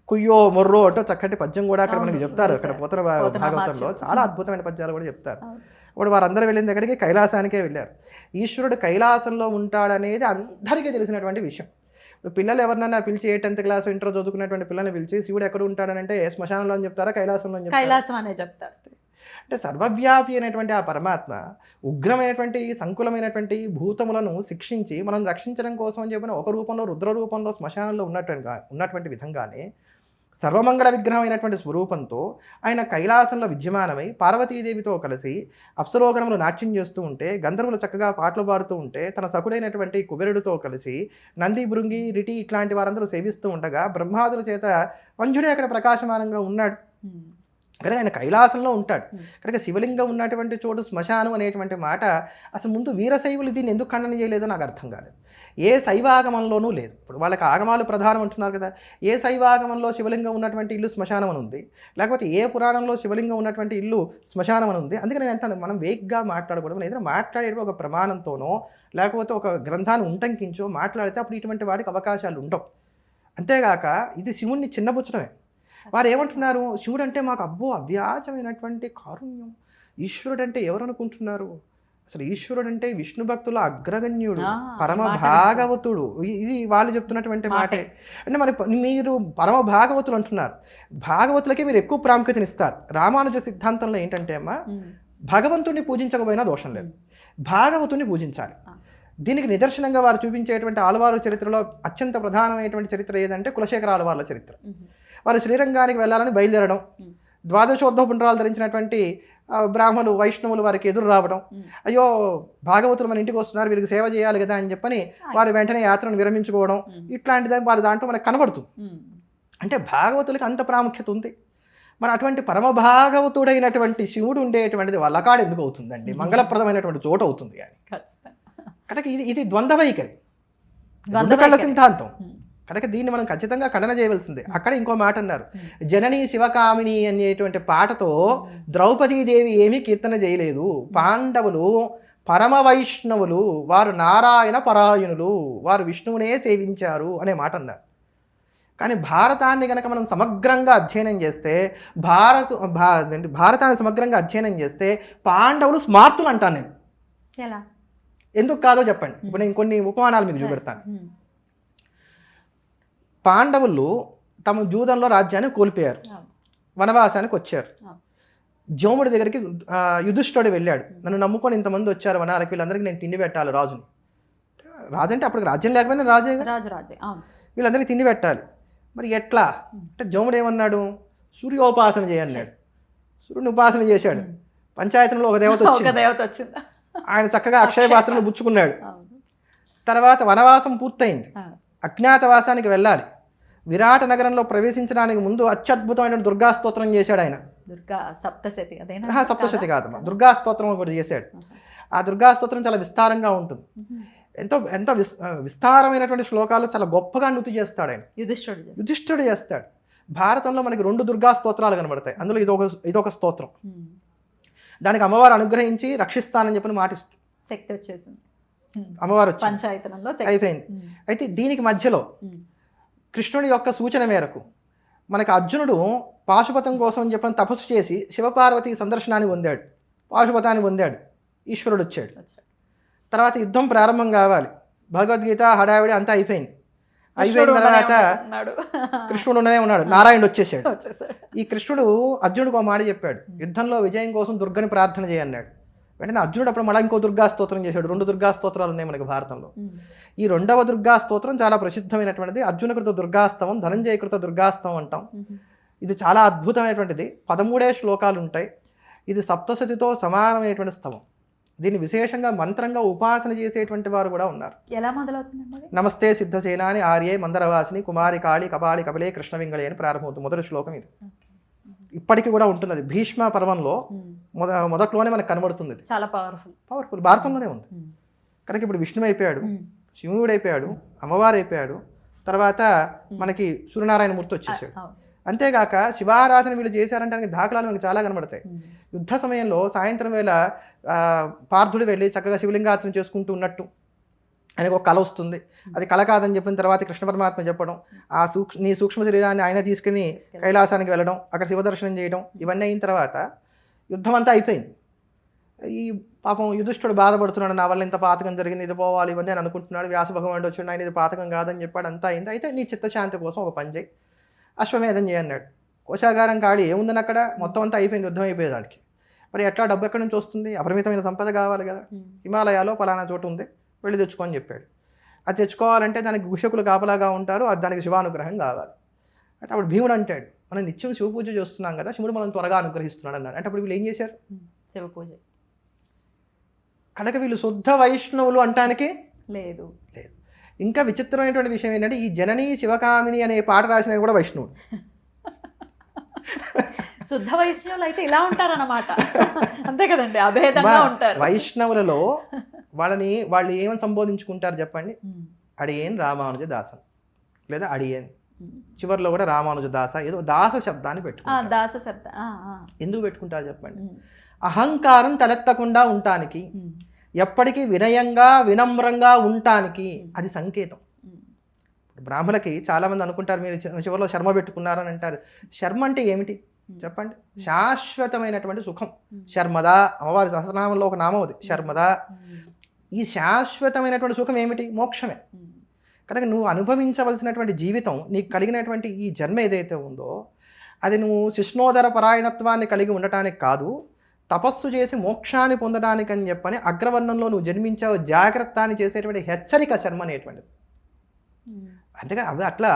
కుయ్యో మొర్రో అంటూ చక్కటి పద్యం కూడా అక్కడ మనకి చెప్తారు. అక్కడ పోతన భాగవతంలో చాలా అద్భుతమైన పద్యాలు కూడా చెప్తారు. ఇప్పుడు వారందరూ వెళ్ళిన దగ్గరికి కైలాసానికే వెళ్ళారు. ఈశ్వరుడు కైలాసంలో ఉంటాడనేది అందరికీ తెలిసినటువంటి విషయం. ఇప్పుడు పిల్లలు ఎవరినైనా పిలిచి 8th క్లాస్ ఇంటర్ చదువుకున్నటువంటి పిల్లల్ని పిలిచి శివుడు ఎక్కడ ఉంటాడనంటే శ్మశానంలో అని చెప్తారా, కైలాసంలో అని చెప్తారా? కైలాసం అనే చెప్తారు. అంటే సర్వవ్యాపి అనేటువంటి ఆ పరమాత్మ ఉగ్రమైనటువంటి సంకులమైనటువంటి భూతములను శిక్షించి మనం రక్షించడం కోసం అని చెప్పిన ఒక రూపంలో రుద్ర రూపంలో శ్మశానంలో ఉన్నటువంటి విధంగానే సర్వమంగళ విగ్రహమైనటువంటి స్వరూపంతో ఆయన కైలాసంలో విద్యమానమై పార్వతీదేవితో కలిసి అప్సరోగణములు నాట్యం చేస్తూ ఉంటే, గంధర్వులు చక్కగా పాటలు పాడుతూ ఉంటే, తన సకుడైనటువంటి కుబేరుడితో కలిసి నంది భృంగి రిటి ఇట్లాంటి వారందరూ సేవిస్తూ ఉండగా బ్రహ్మాదుల చేత వంజుడే అక్కడ ప్రకాశమానంగా ఉన్నాడు. కనుక ఆయన కైలాసంలో ఉంటాడు. కనుక శివలింగం ఉన్నటువంటి చోటు శ్మశానం అనేటువంటి మాట అసలు ముందు వీరశైవులు దీన్ని ఎందుకు ఖండన చేయలేదో నాకు అర్థం కాలేదు. ఏ శైవాగమంలోనూ లేదు. ఇప్పుడు వాళ్ళకి ఆగమాలు ప్రధానం అంటున్నారు కదా, ఏ శైవాగమంలో శివలింగం ఉన్నటువంటి ఇల్లు శ్మశానం అని ఉంది, లేకపోతే ఏ పురాణంలో శివలింగం ఉన్నటువంటి ఇల్లు శ్మశానం అని ఉంది. అందుకని నేను అంటాను, మనం వేగ్గా మాట్లాడకూడదు. ఏదైనా మాట్లాడేటప్పుడు ఒక ప్రమాణంతోనో లేకపోతే ఒక గ్రంథాన్ని ఉంటంకించో మాట్లాడితే అప్పుడు ఇటువంటి వాటికి అవకాశాలు ఉండవు. అంతేగాక ఇది శివుణ్ణి చిన్నబుచ్చడమే. వారు ఏమంటున్నారు, శివుడు అంటే మాకు అబ్బో అవ్యాజమైనటువంటి కారుణ్యం, ఈశ్వరుడు అంటే ఎవరు అనుకుంటున్నారు, అసలు ఈశ్వరుడు అంటే విష్ణు భక్తుల అగ్రగణ్యుడు, పరమ భాగవతుడు. ఇది వాళ్ళు చెప్తున్నటువంటి మాటే. అంటే మరి మీరు పరమ భాగవతులు అంటున్నారు, భాగవతులకే మీరు ఎక్కువ ప్రాముఖ్యతనిస్తారు. రామానుజ సిద్ధాంతంలో ఏంటంటే అమ్మా, భగవంతుడిని పూజించకపోయినా దోషం లేదు, భాగవతుని పూజించాలి. దీనికి నిదర్శనంగా వారు చూపించేటువంటి ఆళ్వారు చరిత్రలో అత్యంత ప్రధానమైనటువంటి చరిత్ర ఏదంటే కులశేఖర ఆళ్వార్ల చరిత్ర. వారు శ్రీరంగానికి వెళ్ళాలని బయలుదేరడం, ద్వాదశోద్ధవ పుండ్రాలు ధరించినటువంటి బ్రాహ్మణులు వైష్ణవులు వారికి ఎదురు రావడం, అయ్యో భాగవతులు మన ఇంటికి వస్తున్నారు వీరికి సేవ చేయాలి కదా అని చెప్పని వారు వెంటనే యాత్రను విరమించుకోవడం, ఇట్లాంటిది వారి దాంట్లో మనకు కనబడుతుంది. అంటే భాగవతులకి అంత ప్రాముఖ్యత ఉంది. మరి అటువంటి పరమ భాగవతుడైనటువంటి శివుడు ఉండేటువంటిది వల్లకాడు ఎందుకు అవుతుందండి, మంగళప్రదమైనటువంటి చోటు అవుతుంది. కానీ కనుక ఇది ద్వంద్వ వైఖరి, ద్వంద్వ రెండు కళ్ళ వైఖరి. సిద్ధాంతం. కనుక దీన్ని మనం ఖచ్చితంగా ఖండన చేయవలసిందే. అక్కడ ఇంకో మాట అన్నారు, జననీ శివకామిని అనేటువంటి పాటతో ద్రౌపదీదేవి ఏమీ కీర్తన చేయలేదు. పాండవులు పరమ వైష్ణవులు, వారు నారాయణ పరాయణులు, వారు విష్ణువునే సేవించారు అనే మాట అన్నారు. కానీ భారతాన్ని కనుక మనం సమగ్రంగా అధ్యయనం చేస్తే భారతాన్ని సమగ్రంగా అధ్యయనం చేస్తే పాండవులు స్మార్తులు అంటాను నేను. ఎలా? ఎందుకు కాదో చెప్పండి. ఇప్పుడు నేను కొన్ని ఉపమానాలు మీకు చూపెడతాను. పాండవులు తమ జూదంలో రాజ్యాన్ని కోల్పోయారు, వనవాసానికి వచ్చారు. జోముడి దగ్గరికి యుధిష్ఠుడు వెళ్ళాడు, నన్ను నమ్ముకొని ఇంతమంది వచ్చారు వనాలకి, వీళ్ళందరికీ నేను తిండి పెట్టాలి రాజుని. రాజు అంటే అప్పటికి రాజ్యం లేకపోయినా రాజే, వీళ్ళందరికీ తిండి పెట్టాలి. మరి ఎట్లా అంటే జోముడు ఏమన్నాడు, సూర్యోపాసన చేయన్నాడు. సూర్యుని ఉపాసన చేశాడు. పంచాయతీలో ఒక దేవత వచ్చింది, ఆయన చక్కగా అక్షయ పాత్రను పుచ్చుకున్నాడు. తర్వాత వనవాసం పూర్తయింది, అజ్ఞాతవాసానికి వెళ్ళాలి. విరాట నగరంలో ప్రవేశించడానికి ముందు అత్యద్భుతమైన దుర్గా స్తోత్రం చేశాడు ఆయన. సప్తశతి కాదమ్మా, దుర్గా స్తోత్రం ఒకటి చేశాడు. ఆ దుర్గా స్తోత్రం చాలా విస్తారంగా ఉంటుంది. ఎంతో విస్తారమైనటువంటి శ్లోకాలు చాలా గొప్పగా నృతి చేస్తాడు ఆయన. యుధిష్ఠుడు చేస్తాడు. భారతంలో మనకి 2 దుర్గా స్తోత్రాలు కనబడతాయి. అందులో ఇదొక స్తోత్రం. దానికి అమ్మవారు అనుగ్రహించి రక్షిస్తానని చెప్పిన మాటిస్తుంది. శక్తి వచ్చేసింది, అమ్మవారు పంచాయతనంలో అయిపోయింది. అయితే దీనికి మధ్యలో కృష్ణుడి యొక్క సూచన మేరకు మనకి అర్జునుడు పాశుపతం కోసం అని చెప్పని తపస్సు చేసి శివపార్వతి సందర్శనాన్ని పొందాడు, పాశుపతాన్ని పొందాడు. ఈశ్వరుడు వచ్చాడు. తర్వాత యుద్ధం ప్రారంభం కావాలి, భగవద్గీత హడావిడి అంతా అయిపోయింది. అయిపోయిన తర్వాత కృష్ణుడు ఉండనే ఉన్నాడు, నారాయణుడు వచ్చేసాడు. ఈ కృష్ణుడు అర్జునుడికి ఒక మాట చెప్పాడు, యుద్ధంలో విజయం కోసం దుర్గని ప్రార్థన చేయన్నాడు. వెంటనే అర్జునుడు అప్పుడు మళ్ళీ ఇంకో దుర్గా స్తోత్రం చేశాడు. 2 దుర్గా స్తోత్రాలు ఉన్నాయి మనకి భారతంలో. ఈ 2వ దుర్గా స్తోత్రం చాలా ప్రసిద్ధమైనటువంటిది. అర్జునకృత దుర్గాస్తవం, ధనంజయకృత దుర్గాస్తవం అంటాం. ఇది చాలా అద్భుతమైనటువంటిది. 13 శ్లోకాలు ఉంటాయి. ఇది సప్తశతితో సమానమైనటువంటి స్తవం. దీన్ని విశేషంగా మంత్రంగా ఉపాసన చేసేటువంటి వారు కూడా ఉన్నారు. ఎలా మొదలవుతుంది? నమస్తే సిద్ధసేనాని ఆర్యే మందరవాసిని కుమారి కాళి కపాలి కపిలే కృష్ణవింగళి అని ప్రారంభమవుతుంది. మొదటి శ్లోకం ఇది. ఇప్పటికీ కూడా ఉంటుంది. అది భీష్మ పర్వంలో మొదట్లోనే మనకు కనబడుతుంది. చాలా పవర్ఫుల్ భారతంలోనే ఉంది. కనుక ఇప్పుడు విష్ణువు అయిపోయాడు, శివుడు అయిపోయాడు, అమ్మవారు అయిపోయాడు. తర్వాత మనకి సూర్యనారాయణ మూర్తి వచ్చేసాడు. అంతేగాక శివారాధన వీళ్ళు చేశారంటే దాఖలాలు మనకి చాలా కనబడతాయి. యుద్ధ సమయంలో సాయంత్రం వేళ పార్థుడు వెళ్ళి చక్కగా శివలింగార్చన చేసుకుంటూ ఉన్నట్టు ఆయనకు ఒక కళ వస్తుంది. అది కళ కాదని చెప్పిన తర్వాత కృష్ణ పరమాత్మ చెప్పడం, నీ సూక్ష్మ శరీరాన్ని ఆయన తీసుకుని కైలాసానికి వెళ్ళడం, అక్కడ శివదర్శనం చేయడం, ఇవన్నీ అయిన తర్వాత యుద్ధం అంతా అయిపోయింది. ఈ పాపం యుధిష్ఠుడు బాధపడుతున్నాడు, నా వల్ల ఇంత పాతకం జరిగింది, ఇది పోవాలి ఇవన్నీ అని అనుకుంటున్నాడు. వ్యాస భగవానుడు వచ్చాడు, ఆయన ఇది పాతకం కాదని చెప్పాడు. అంతా అయింది. అయితే నీ చిత్తశాంతి కోసం ఒక పని చేయి, అశ్వమేధం చేయన్నాడు. కోశాగారం కాడి ఏముందని అక్కడ మొత్తం అంతా అయిపోయింది, యుద్ధం అయిపోయేదానికి. మరి ఎట్లా డబ్బు ఎక్కడి నుంచి వస్తుంది? అపరిమితమైన సంపద కావాలి కదా. హిమాలయాలో పలానా చోటు ఉంది, వెళ్ళి తెచ్చుకోని చెప్పాడు. అది తెచ్చుకోవాలంటే దానికి గుషకులు కాపలాగా ఉంటారు, అది దానికి శివానుగ్రహం కావాలి. అంటే అప్పుడు భీముడు అంటాడు, మనం నిత్యం శివ పూజ చేస్తున్నాం కదా, శివుడు మనం త్వరగా అనుగ్రహిస్తున్నాడు అన్నాడు. అంటే అప్పుడు వీళ్ళు ఏం చేశారు? శివ పూజ. కనుక వీళ్ళు శుద్ధ వైష్ణవులు అంటానికి లేదు. ఇంకా విచిత్రమైనటువంటి విషయం ఏంటంటే ఈ జననీ శివకామిని అనే పాట రాసిన కూడా వైష్ణవుడు. శుద్ధ వైష్ణవులు అయితే ఇలా ఉంటారన్నమాట. అంతే కదండి, అభేదంగా ఉంటారు. వైష్ణవులలో వాళ్ళు ఏమని సంబోధించుకుంటారు చెప్పండి? అడియేన్ రామానుజ దాసన్ లేదా అడియేన్. చివరిలో కూడా రామానుజ దాస, ఏదో దాస శబ్దాన్ని పెట్టుకుంటారు. దాస శబ్ద ఎందుకు పెట్టుకుంటారు చెప్పండి? అహంకారం తలెత్తకుండా ఉండటానికి, ఎప్పటికీ వినయంగా వినమ్రంగా ఉండటానికి అది సంకేతం. బ్రాహ్మణులకి చాలామంది అనుకుంటారు, మీరు చివరిలో శర్మ పెట్టుకున్నారని అంటారు. శర్మ అంటే ఏమిటి చెప్పండి? శాశ్వతమైనటువంటి సుఖం. శర్మదా, అమ్మవారి సహస్రనామంలో ఒక నామం అది శర్మదా. ఈ శాశ్వతమైనటువంటి సుఖం ఏమిటి? మోక్షమే. కనుక నువ్వు అనుభవించవలసినటువంటి జీవితం, నీకు కలిగినటువంటి ఈ జన్మ ఏదైతే ఉందో అది నువ్వు శిష్ణోదర పరాయణత్వాన్ని కలిగి ఉండటానికి కాదు, తపస్సు చేసి మోక్షాన్ని పొందడానికి అని చెప్పని అగ్రవర్ణంలో నువ్వు జన్మించావు, జాగ్రత్త అని చేసేటువంటి హెచ్చరిక శర్మ అనేటువంటిది. అందుకని అవి అట్లా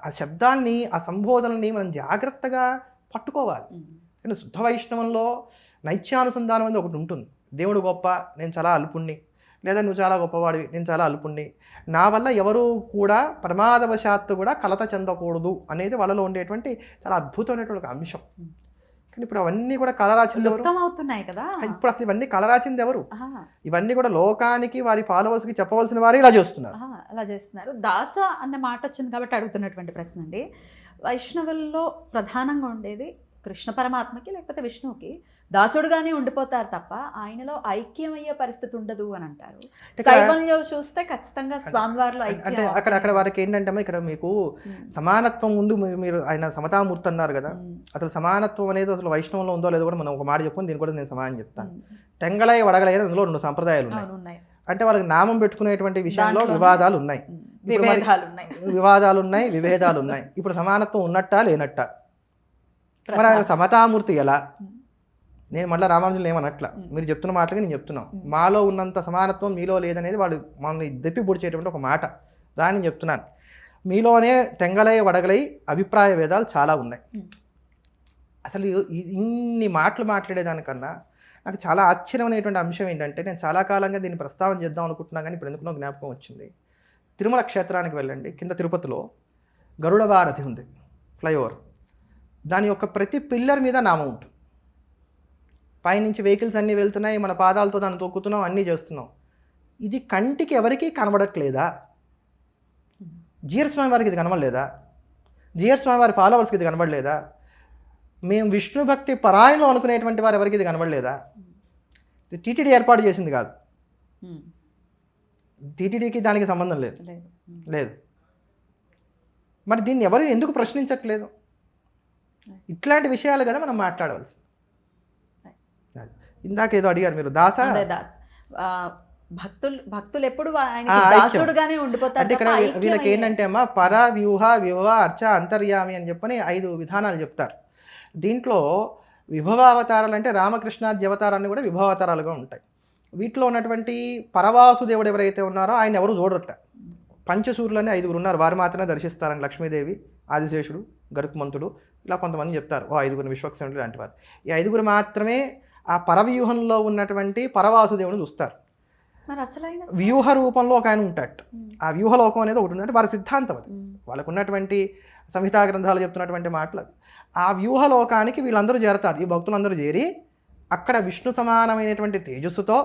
ఆ శబ్దాన్ని, ఆ సంబోధనని మనం జాగ్రత్తగా పట్టుకోవాలి. కానీ శుద్ధ వైష్ణవంలో నైత్యానుసంధానం అనేది ఒకటి ఉంటుంది. దేవుడు గొప్ప, నేను చాలా అల్పుణ్ణి, లేదా నువ్వు చాలా గొప్పవాడివి, నేను చాలా అల్పుణ్ణి, నా వల్ల ఎవరు కూడా ప్రమాదవశాత్తు కూడా కలత చెందకూడదు అనేది వాళ్ళలో ఉండేటువంటి చాలా అద్భుతమైనటువంటి ఒక అంశం. కానీ ఇప్పుడు అవన్నీ కూడా కలరాచింది ఎవరు? లుప్తం అవుతున్నాయి కదా. ఇప్పుడు అసలు ఇవన్నీ కలరాచింది ఎవరు? ఆహా, ఇవన్నీ కూడా లోకానికి వారి ఫాలోవర్స్కి చెప్పవలసిన వారు ఇలా చేస్తున్నారు. ఆహా, అలా చేస్తున్నారు. దాస అన్న మాట వచ్చింది కాబట్టి అడుగుతున్నటువంటి ప్రశ్న అండి. వైష్ణవుల్లో ప్రధానంగా ఉండేది కృష్ణ పరమాత్మకి లేకపోతే విష్ణువుకి దాసుడుగానే ఉండిపోతారు తప్ప ఆయనలో ఐక్యమయ్యే పరిస్థితి ఉండదు అని అంటారు. శైవంలో చూస్తే ఖచ్చితంగా స్వామివారిలో అంటే అక్కడ వారికి ఏంటంటే ఇక్కడ మీకు సమానత్వం ముందు మీరు ఆయన సమతామూర్తి అన్నారు కదా, అసలు సమానత్వం అనేది అసలు వైష్ణవంలో ఉందో లేదో కూడా మనం ఒక మాట చెప్పుకొని దీన్ని కూడా నేను సమానం చెప్తాను. తెంగళై వడగలై అందులో 2 సంప్రదాయాలు ఉన్నాయి. అంటే వాళ్ళకి నామం పెట్టుకునేటువంటి విషయంలో వివాదాలు ఉన్నాయి, వివాదాలు ఉన్నాయి, విభేదాలు ఉన్నాయి. ఇప్పుడు సమానత్వం ఉన్నట్టా లేనట్టా? మరి సమతామూర్తి ఎలా? నేను మళ్ళీ రామానుజులు ఏమనట్లా, మీరు చెప్తున్న మాటలకి నేను చెప్తున్నాను. మాలో ఉన్నంత సమానత్వం మీలో లేదనేది వాళ్ళు మనల్ని దెప్పి పొడిచేటువంటి ఒక మాట, దాన్ని చెప్తున్నాను. మీలోనే తెంగలై వడగలై అభిప్రాయ భేదాలు చాలా ఉన్నాయి. అసలు ఇన్ని మాటలు మాట్లాడేదానికన్నా నాకు చాలా ఆశ్చర్యమైనటువంటి అంశం ఏంటంటే, నేను చాలా కాలంగా దీన్ని ప్రస్తావన చేద్దాం అనుకుంటున్నా కానీ ఇప్పుడు ఎందుకునో జ్ఞాపకం వచ్చింది. తిరుమల క్షేత్రానికి వెళ్ళండి, కింద తిరుపతిలో గరుడ భారతి ఉంది, ఫ్లైఓవర్. దాని యొక్క ప్రతి పిల్లర్ మీద నామం ఉంటుంది. పైనుంచి వెహికల్స్ అన్నీ వెళ్తున్నాయి, మన పాదాలతో దాన్ని తొక్కుతున్నాం, అన్నీ చేస్తున్నాం. ఇది కంటికి ఎవరికీ కనబడట్లేదా? జీఆర్ స్వామి వారికి ఇది కనబడలేదా? జీఆర్ స్వామి వారి ఫాలోవర్స్కి ఇది కనబడలేదా? మేము విష్ణు భక్తి పరాయణం అనుకునేటువంటి వారు ఎవరికి ఇది కనబడలేదా? ఇది టీటీడీ ఏర్పాటు చేసింది కాదు, టీటీడీకి దానికి సంబంధం లేదు. మరి దీన్ని ఎవరు ఎందుకు ప్రశ్నించట్లేదు? ఇట్లాంటి విషయాలు కదా మనం మాట్లాడవలసి. ఇందాక ఏదో అడిగారు మీరు, దాస భక్తులు ఎప్పుడు దాసుడుగానే ఉండిపోతారు. అంటే ఇక్కడ వీళ్ళకి ఏంటంటే అమ్మా పర వ్యూహ విభవ అర్చ అంతర్యామి అని చెప్పని 5 విధానాలు చెప్తారు. దీంట్లో విభవావతారాలు అంటే రామకృష్ణాది అవతారాన్ని కూడా విభవావతారాలుగా ఉంటాయి. వీటిలో ఉన్నటువంటి పరవాసుదేవుడు ఎవరైతే ఉన్నారో ఆయన ఎవరు చూడరట. పంచసూరులని 5 ఉన్నారు, వారు మాత్రమే దర్శిస్తారని. లక్ష్మీదేవి, ఆదిశేషుడు, గరుత్మంతుడు, ఇలా కొంతమంది చెప్తారు. 5 విశ్వక్సేనుడు లాంటి వారు. ఈ 5 మాత్రమే ఆ పరవ్యూహంలో ఉన్నటువంటి పరవాసుదేవుని చూస్తారు. వ్యూహ రూపంలో ఒక ఆయన ఉంటాడు. ఆ వ్యూహలోకం అనేది ఒకటి ఉంది, అంటే వారి సిద్ధాంతం అది. వాళ్ళకు ఉన్నటువంటి సంహితా గ్రంథాలు చెప్తున్నటువంటి మాటలు. ఆ వ్యూహలోకానికి వీళ్ళందరూ చేరతారు. ఈ భక్తులందరూ చేరి అక్కడ విష్ణు సమానమైనటువంటి తేజస్సుతో,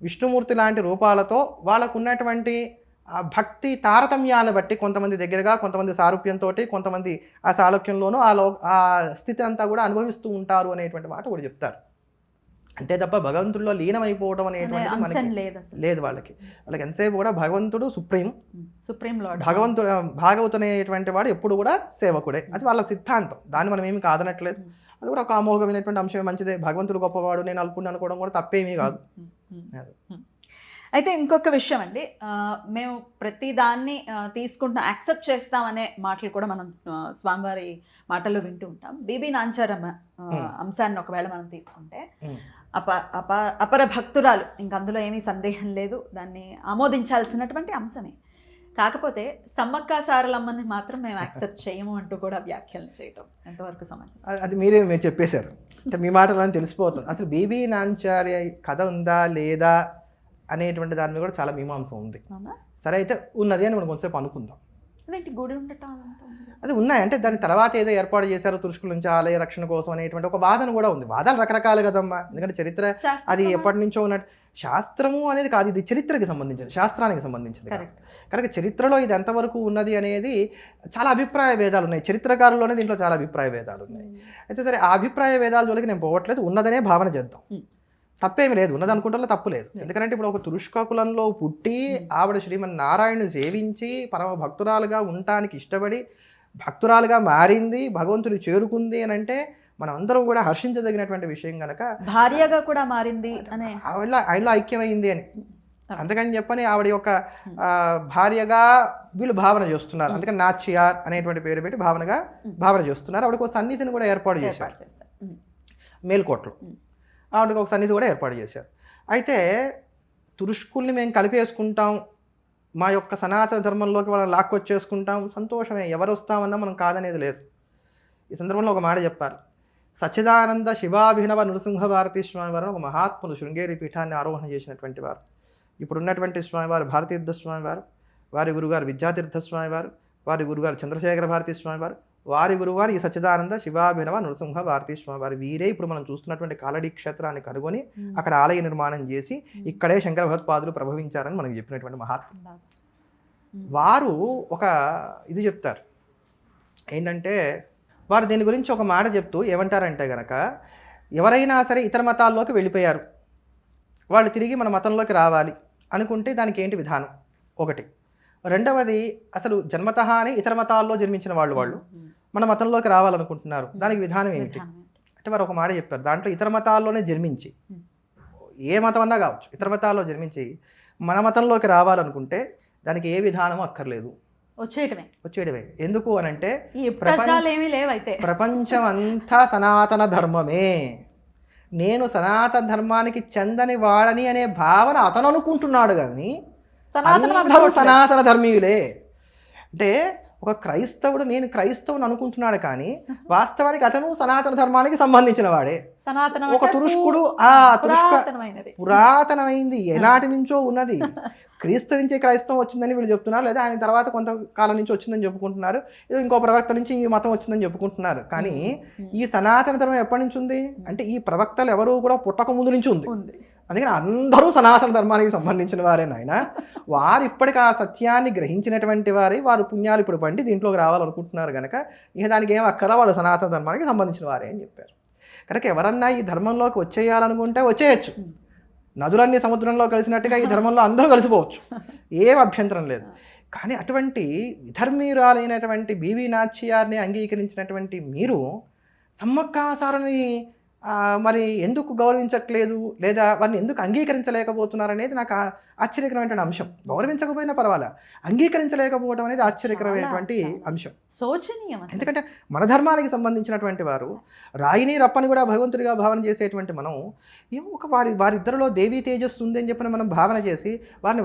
విష్ణుమూర్తి లాంటి రూపాలతో వాళ్ళకు ఉన్నటువంటి ఆ భక్తి తారతమ్యాలను బట్టి కొంతమంది దగ్గరగా, కొంతమంది సారూప్యంతో, కొంతమంది ఆ సాలోక్యంలోనూ ఆ స్థితి అంతా కూడా అనుభవిస్తూ ఉంటారు అనేటువంటి మాట కూడా చెప్తారు. అంతే తప్ప భగవంతుడిలో లీనమైపోవడం అనేటువంటి లేదు వాళ్ళకి. ఎంతసేపు కూడా భగవంతుడు సుప్రీం లార్డ్, భగవంతుడు భాగవతు అనేటువంటి వాడు ఎప్పుడు కూడా సేవకుడే. అది వాళ్ళ సిద్ధాంతం, దాన్ని మనం ఏమి కాదనట్లేదు. అది కూడా ఒక అమోఘమైనటువంటి అంశమే, మంచిదే. భగవంతుడు గొప్పవాడు, నేను అల్పుణ్ణి అనుకోవడం కూడా తప్పేమీ కాదు. అయితే ఇంకొక విషయం అండి, మేము ప్రతి దాన్ని తీసుకుంటాం, యాక్సెప్ట్ చేస్తామనే మాటలు కూడా మనం స్వామివారి మాటల్లో వింటూ ఉంటాం. బీబీ నాంచారమ్మ అంశాన్ని ఒకవేళ మనం తీసుకుంటే అపర భక్తురాలు, ఇంక అందులో ఏమీ సందేహం లేదు, దాన్ని ఆమోదించాల్సినటువంటి అంశమే. కాకపోతే సమ్మక్క సారలమ్మని మాత్రం మేము యాక్సెప్ట్ చేయము అంటూ కూడా వ్యాఖ్యలు చేయటం ఎంతవరకు సమానం? అది మీరు చెప్పేశారు, అంటే మీ మాటలని తెలిసిపోతుంది. అసలు బీబీ నాంచార్య కథ ఉందా లేదా అనేటువంటి దాని మీద కూడా చాలా మీమాంసం ఉంది. సరే, అయితే ఉన్నది అని మనం కొంతసేపు అనుకుందాం. గుడి ఉండటం అది ఉన్నాయి, అంటే దాని తర్వాత ఏదో ఏర్పాటు చేశారు తురుష్కుల నుంచి ఆలయ రక్షణ కోసం అనేటువంటి ఒక వాదన కూడా ఉంది. వాదాలు రకరకాలు కదమ్మా, ఎందుకంటే చరిత్ర అది ఎప్పటి నుంచో ఉన్నట్టు. శాస్త్రము అనేది కాదు, ఇది చరిత్రకి సంబంధించింది, శాస్త్రానికి సంబంధించింది. కనుక చరిత్రలో ఇది ఎంతవరకు ఉన్నది అనేది చాలా అభిప్రాయ భేదాలు ఉన్నాయి. చరిత్రకారుల్లోనే దీంట్లో చాలా అభిప్రాయ భేదాలు ఉన్నాయి. అయితే సరే, ఆ అభిప్రాయ భేదాల జోలికి నేను పోవట్లేదు, ఉన్నదనే భావన చేద్దాం. తప్పేమి లేదు, ఉన్నది అనుకుంటా తప్పు లేదు. ఎందుకంటే ఇప్పుడు ఒక తురుష్క కులంలో పుట్టి ఆవిడ శ్రీమన్నారాయణుని సేవించి పరమ భక్తురాలుగా ఉండటానికి ఇష్టపడి భక్తురాలుగా మారింది, భగవంతుని చేరుకుంది అని అంటే మనం అందరం కూడా హర్షించదగినటువంటి విషయం కనుక. భార్యగా కూడా మారింది అనే ఆయనలో ఐక్యమైంది అని అందుకని చెప్పని ఆవిడ యొక్క భార్యగా వీళ్ళు భావన చేస్తున్నారు. అందుకని నాచ్యార్ అనేటువంటి పేరు పెట్టి భావన చేస్తున్నారు. ఆవిడకు ఒక సన్నిధిని కూడా ఏర్పాటు చేశారు మేల్కోటలో. ఆవిడకి ఒక సన్నిధి కూడా ఏర్పాటు చేశారు. అయితే తురుష్కుల్ని మేము కలిపేసుకుంటాం, మా యొక్క సనాతన ధర్మంలోకి వాళ్ళని లాక్కొచ్చేసుకుంటాం, సంతోషమే, ఎవరు వస్తామన్నా మనం కాదనేది లేదు. ఈ సందర్భంలో ఒక మాట చెప్పారు. సచ్చిదానంద శివాభినవ నృసింహ భారతీ స్వామి వారు ఒక మహాత్ములు, శృంగేరి పీఠాన్ని ఆరోహణ చేసినటువంటి వారు. ఇప్పుడున్నటువంటి స్వామివారు భారతీర్థ స్వామివారు, వారి గురుగారు విద్యాతీర్థ స్వామివారు, వారి గురుగారు చంద్రశేఖర భారతీ స్వామివారు, వారి గురువారు ఈ సచ్చిదానంద శివాభినవ నృసింహ భారతీ స్వామి వారి వీరే ఇప్పుడు మనం చూస్తున్నటువంటి కాలడీ క్షేత్రాన్ని కనుగొని అక్కడ ఆలయ నిర్మాణం చేసి ఇక్కడే శంకర భగవత్పాదులు ప్రభవించారని మనకు చెప్పినటువంటి మహాత్ములు. వారు ఒక ఇది చెప్తారు ఏంటంటే, వారు దీని గురించి ఒక మాట చెప్తూ ఏమంటారంటే గనక, ఎవరైనా సరే ఇతర మతాల్లోకి వెళ్ళిపోయారు, వాళ్ళు తిరిగి మన మతంలోకి రావాలి అనుకుంటే దానికి ఏంటి విధానం ఒకటి. రెండవది, అసలు జన్మతహానే ఇతర మతాల్లో జన్మించిన వాళ్ళు మన మతంలోకి రావాలనుకుంటున్నారు, దానికి విధానం ఏమిటి అంటే వారు ఒక మాట చెప్పారు. దాంట్లో ఇతర మతాల్లోనే జన్మించి, ఏ మతం అన్నా కావచ్చు, ఇతర మతాల్లో జన్మించి మన మతంలోకి రావాలనుకుంటే దానికి ఏ విధానము అక్కర్లేదు, వచ్చేయడమే. ఎందుకు అనంటే ప్రపంచం అంతా సనాతన ధర్మమే, నేను సనాతన ధర్మానికి చెందని వాడని అనే భావన అతను అనుకుంటున్నాడు, కానీ అందరూ సనాతన ధర్మీయులే. అంటే ఒక క్రైస్తవుడు నేను క్రైస్తవుని అనుకుంటున్నాడు, కానీ వాస్తవానికి అతను సనాతన ధర్మానికి సంబంధించిన వాడే. ఒక తురుష్కుడు పురాతనమైంది, ఎలాంటి నుంచో ఉన్నది. క్రీస్తు నుంచే క్రైస్తవం వచ్చిందని వీళ్ళు చెప్తున్నారు, లేదా ఆయన తర్వాత కొంతకాలం నుంచి వచ్చిందని చెప్పుకుంటున్నారు, ఏదో ఇంకో ప్రవక్త నుంచి ఈ మతం వచ్చిందని చెప్పుకుంటున్నారు. కానీ ఈ సనాతన ధర్మం ఎప్పటి నుంచి ఉంది అంటే ఈ ప్రవక్తలు ఎవరు కూడా పుట్టక ముందు నుంచి ఉంది. అందుకని అందరూ సనాతన ధర్మానికి సంబంధించిన వారే నాయన. వారు ఇప్పటికి ఆ సత్యాన్ని గ్రహించినటువంటి వారే, వారు పుణ్యాలు ఇప్పుడు పండి దీంట్లోకి రావాలనుకుంటున్నారు కనుక ఇక దానికి ఏం అక్కరా, వాళ్ళు సనాతన ధర్మానికి సంబంధించిన వారే అని చెప్పారు. కనుక ఎవరన్నా ఈ ధర్మంలోకి వచ్చేయాలనుకుంటే వచ్చేయచ్చు. నదులన్నీ సముద్రంలో కలిసినట్టుగా ఈ ధర్మంలో అందరూ కలిసిపోవచ్చు, ఏం అభ్యంతరం లేదు. కానీ అటువంటి విధర్మీయురాలైనటువంటి బివి నాచ్యార్ని అంగీకరించినటువంటి మీరు సమ్మక్కాసారని మరి ఎందుకు గౌరవించట్లేదు, లేదా వారిని ఎందుకు అంగీకరించలేకపోతున్నారు అనేది నాకు ఆశ్చర్యకరమైనటువంటి అంశం. గౌరవించకపోయినా పర్వాలే, అంగీకరించలేకపోవడం అనేది ఆశ్చర్యకరమైనటువంటి అంశం, శోచనీయం. ఎందుకంటే మన ధర్మానికి సంబంధించినటువంటి వారు రాయిని రప్పని కూడా భగవంతుడిగా భావన చేసేటువంటి మనం ఒక వారిద్దరిలో దేవీ తేజస్సు ఉంది అని చెప్పిన మనం భావన చేసి వారిని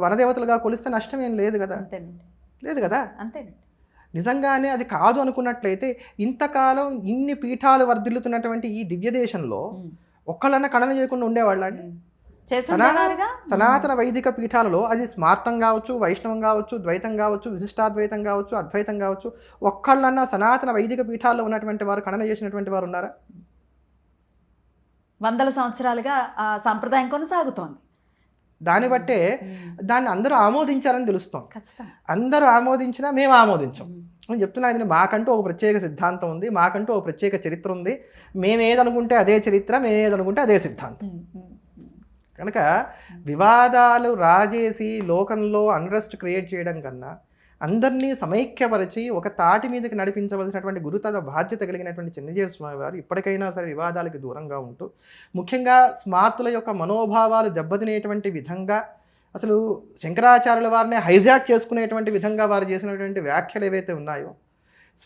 వనదేవతలుగా కొలిస్తే నష్టం ఏం లేదు కదా, లేదు కదా. అంతేనండి. నిజంగానే అది కాదు అనుకున్నట్లయితే ఇంతకాలం ఇన్ని పీఠాలు వర్ధిల్లుతున్నటువంటి ఈ దివ్య దేశంలో ఒక్కళ్ళన్నా ఖండన చేయకుండా ఉండేవాళ్ళ అండి. సనాతన వైదిక పీఠాలలో అది స్మార్తం కావచ్చు, వైష్ణవం కావచ్చు, ద్వైతం కావచ్చు, విశిష్టాద్వైతం కావచ్చు, అద్వైతం కావచ్చు, ఒక్కళ్ళన్నా సనాతన వైదిక పీఠాల్లో ఉన్నటువంటి వారు ఖండన చేసినటువంటి వారు ఉన్నారా? వందల సంవత్సరాలుగా ఆ సాంప్రదాయం కొనసాగుతోంది. దాన్ని బట్టే దాన్ని అందరూ ఆమోదించారని తెలుస్తాం. అందరూ ఆమోదించినా మేము ఆమోదించాం. నేను చెప్తున్నా, ఇది మాకంటూ ఒక ప్రత్యేక సిద్ధాంతం ఉంది, మాకంటూ ఒక ప్రత్యేక చరిత్ర ఉంది, మేమేదనుకుంటే అదే చరిత్ర, మేమేదనుకుంటే అదే సిద్ధాంతం. కనుక వివాదాలు రాజేసి లోకంలో అన్రెస్ట్ క్రియేట్ చేయడం కన్నా అందరినీ సమైక్యపరిచి ఒక తాటి మీదకి నడిపించవలసినటువంటి గురుతర బాధ్యత కలిగినటువంటి చిన్నజీవ స్వామి వారు ఇప్పటికైనా సరే వివాదాలకు దూరంగా ఉంటూ, ముఖ్యంగా స్మార్తుల యొక్క మనోభావాలు దెబ్బతినేటువంటి విధంగా, అసలు శంకరాచార్యుల వారిని హైజాక్ చేసుకునేటువంటి విధంగా వారు చేసినటువంటి వ్యాఖ్యలు ఏవైతే ఉన్నాయో,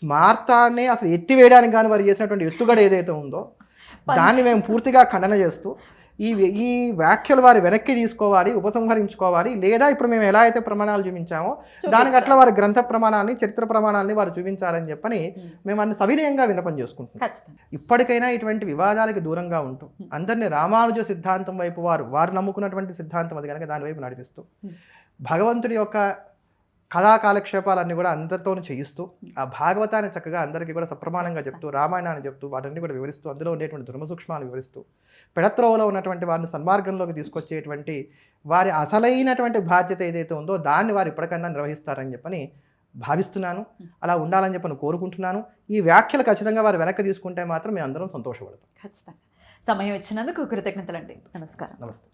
స్మార్తాన్ని అసలు ఎత్తివేయడానికి కానీ వారు చేసినటువంటి ఎత్తుగడ ఏదైతే ఉందో దాన్ని మేము పూర్తిగా ఖండన చేస్తూ ఈ వ్యాఖ్యలు వారి వెనక్కి తీసుకోవాలి, ఉపసంహరించుకోవాలి, లేదా ఇప్పుడు మేము ఎలా అయితే ప్రమాణాలు చూపించామో దానికి అట్లా వారి గ్రంథ ప్రమాణాన్ని, చరిత్ర ప్రమాణాన్ని వారు చూపించాలని చెప్పని మేము అన్ని సవినయంగా విన్నపం చేసుకుంటున్నాం. ఇప్పటికైనా ఇటువంటి వివాదాలకు దూరంగా ఉంటూ అందరినీ రామానుజ సిద్ధాంతం వైపు వారు నమ్ముకున్నటువంటి సిద్ధాంతం అది కనుక దాని వైపు నడిపిస్తూ భగవంతుడి యొక్క కళా కాలక్షేపాలన్నీ కూడా అందరితోనూ చేయిస్తూ ఆ భాగవతాన్ని చక్కగా అందరికీ కూడా సప్రమాణంగా చెప్తూ, రామాయణాన్ని చెప్తూ, వాటన్ని కూడా వివరిస్తూ, అందులో ఉండేటువంటి ధర్మసూక్ష్మాలు వివరిస్తూ, పెడత్రోవలో ఉన్నటువంటి వారిని సన్మార్గంలోకి తీసుకొచ్చేటువంటి వారి అసలైనటువంటి బాధ్యత ఏదైతే ఉందో దాన్ని వారు ఇప్పటికన్నా నిర్వహిస్తారని చెప్పని భావిస్తున్నాను. అలా ఉండాలని చెప్పని కోరుకుంటున్నాను. ఈ వ్యాఖ్యలు ఖచ్చితంగా వారు వెనక్కి తీసుకుంటే మాత్రం మేము అందరం సంతోషపడతాం. ఖచ్చితంగా. సమయం ఇచ్చినందుకు కృతజ్ఞతలండి. నమస్కారం. నమస్తే.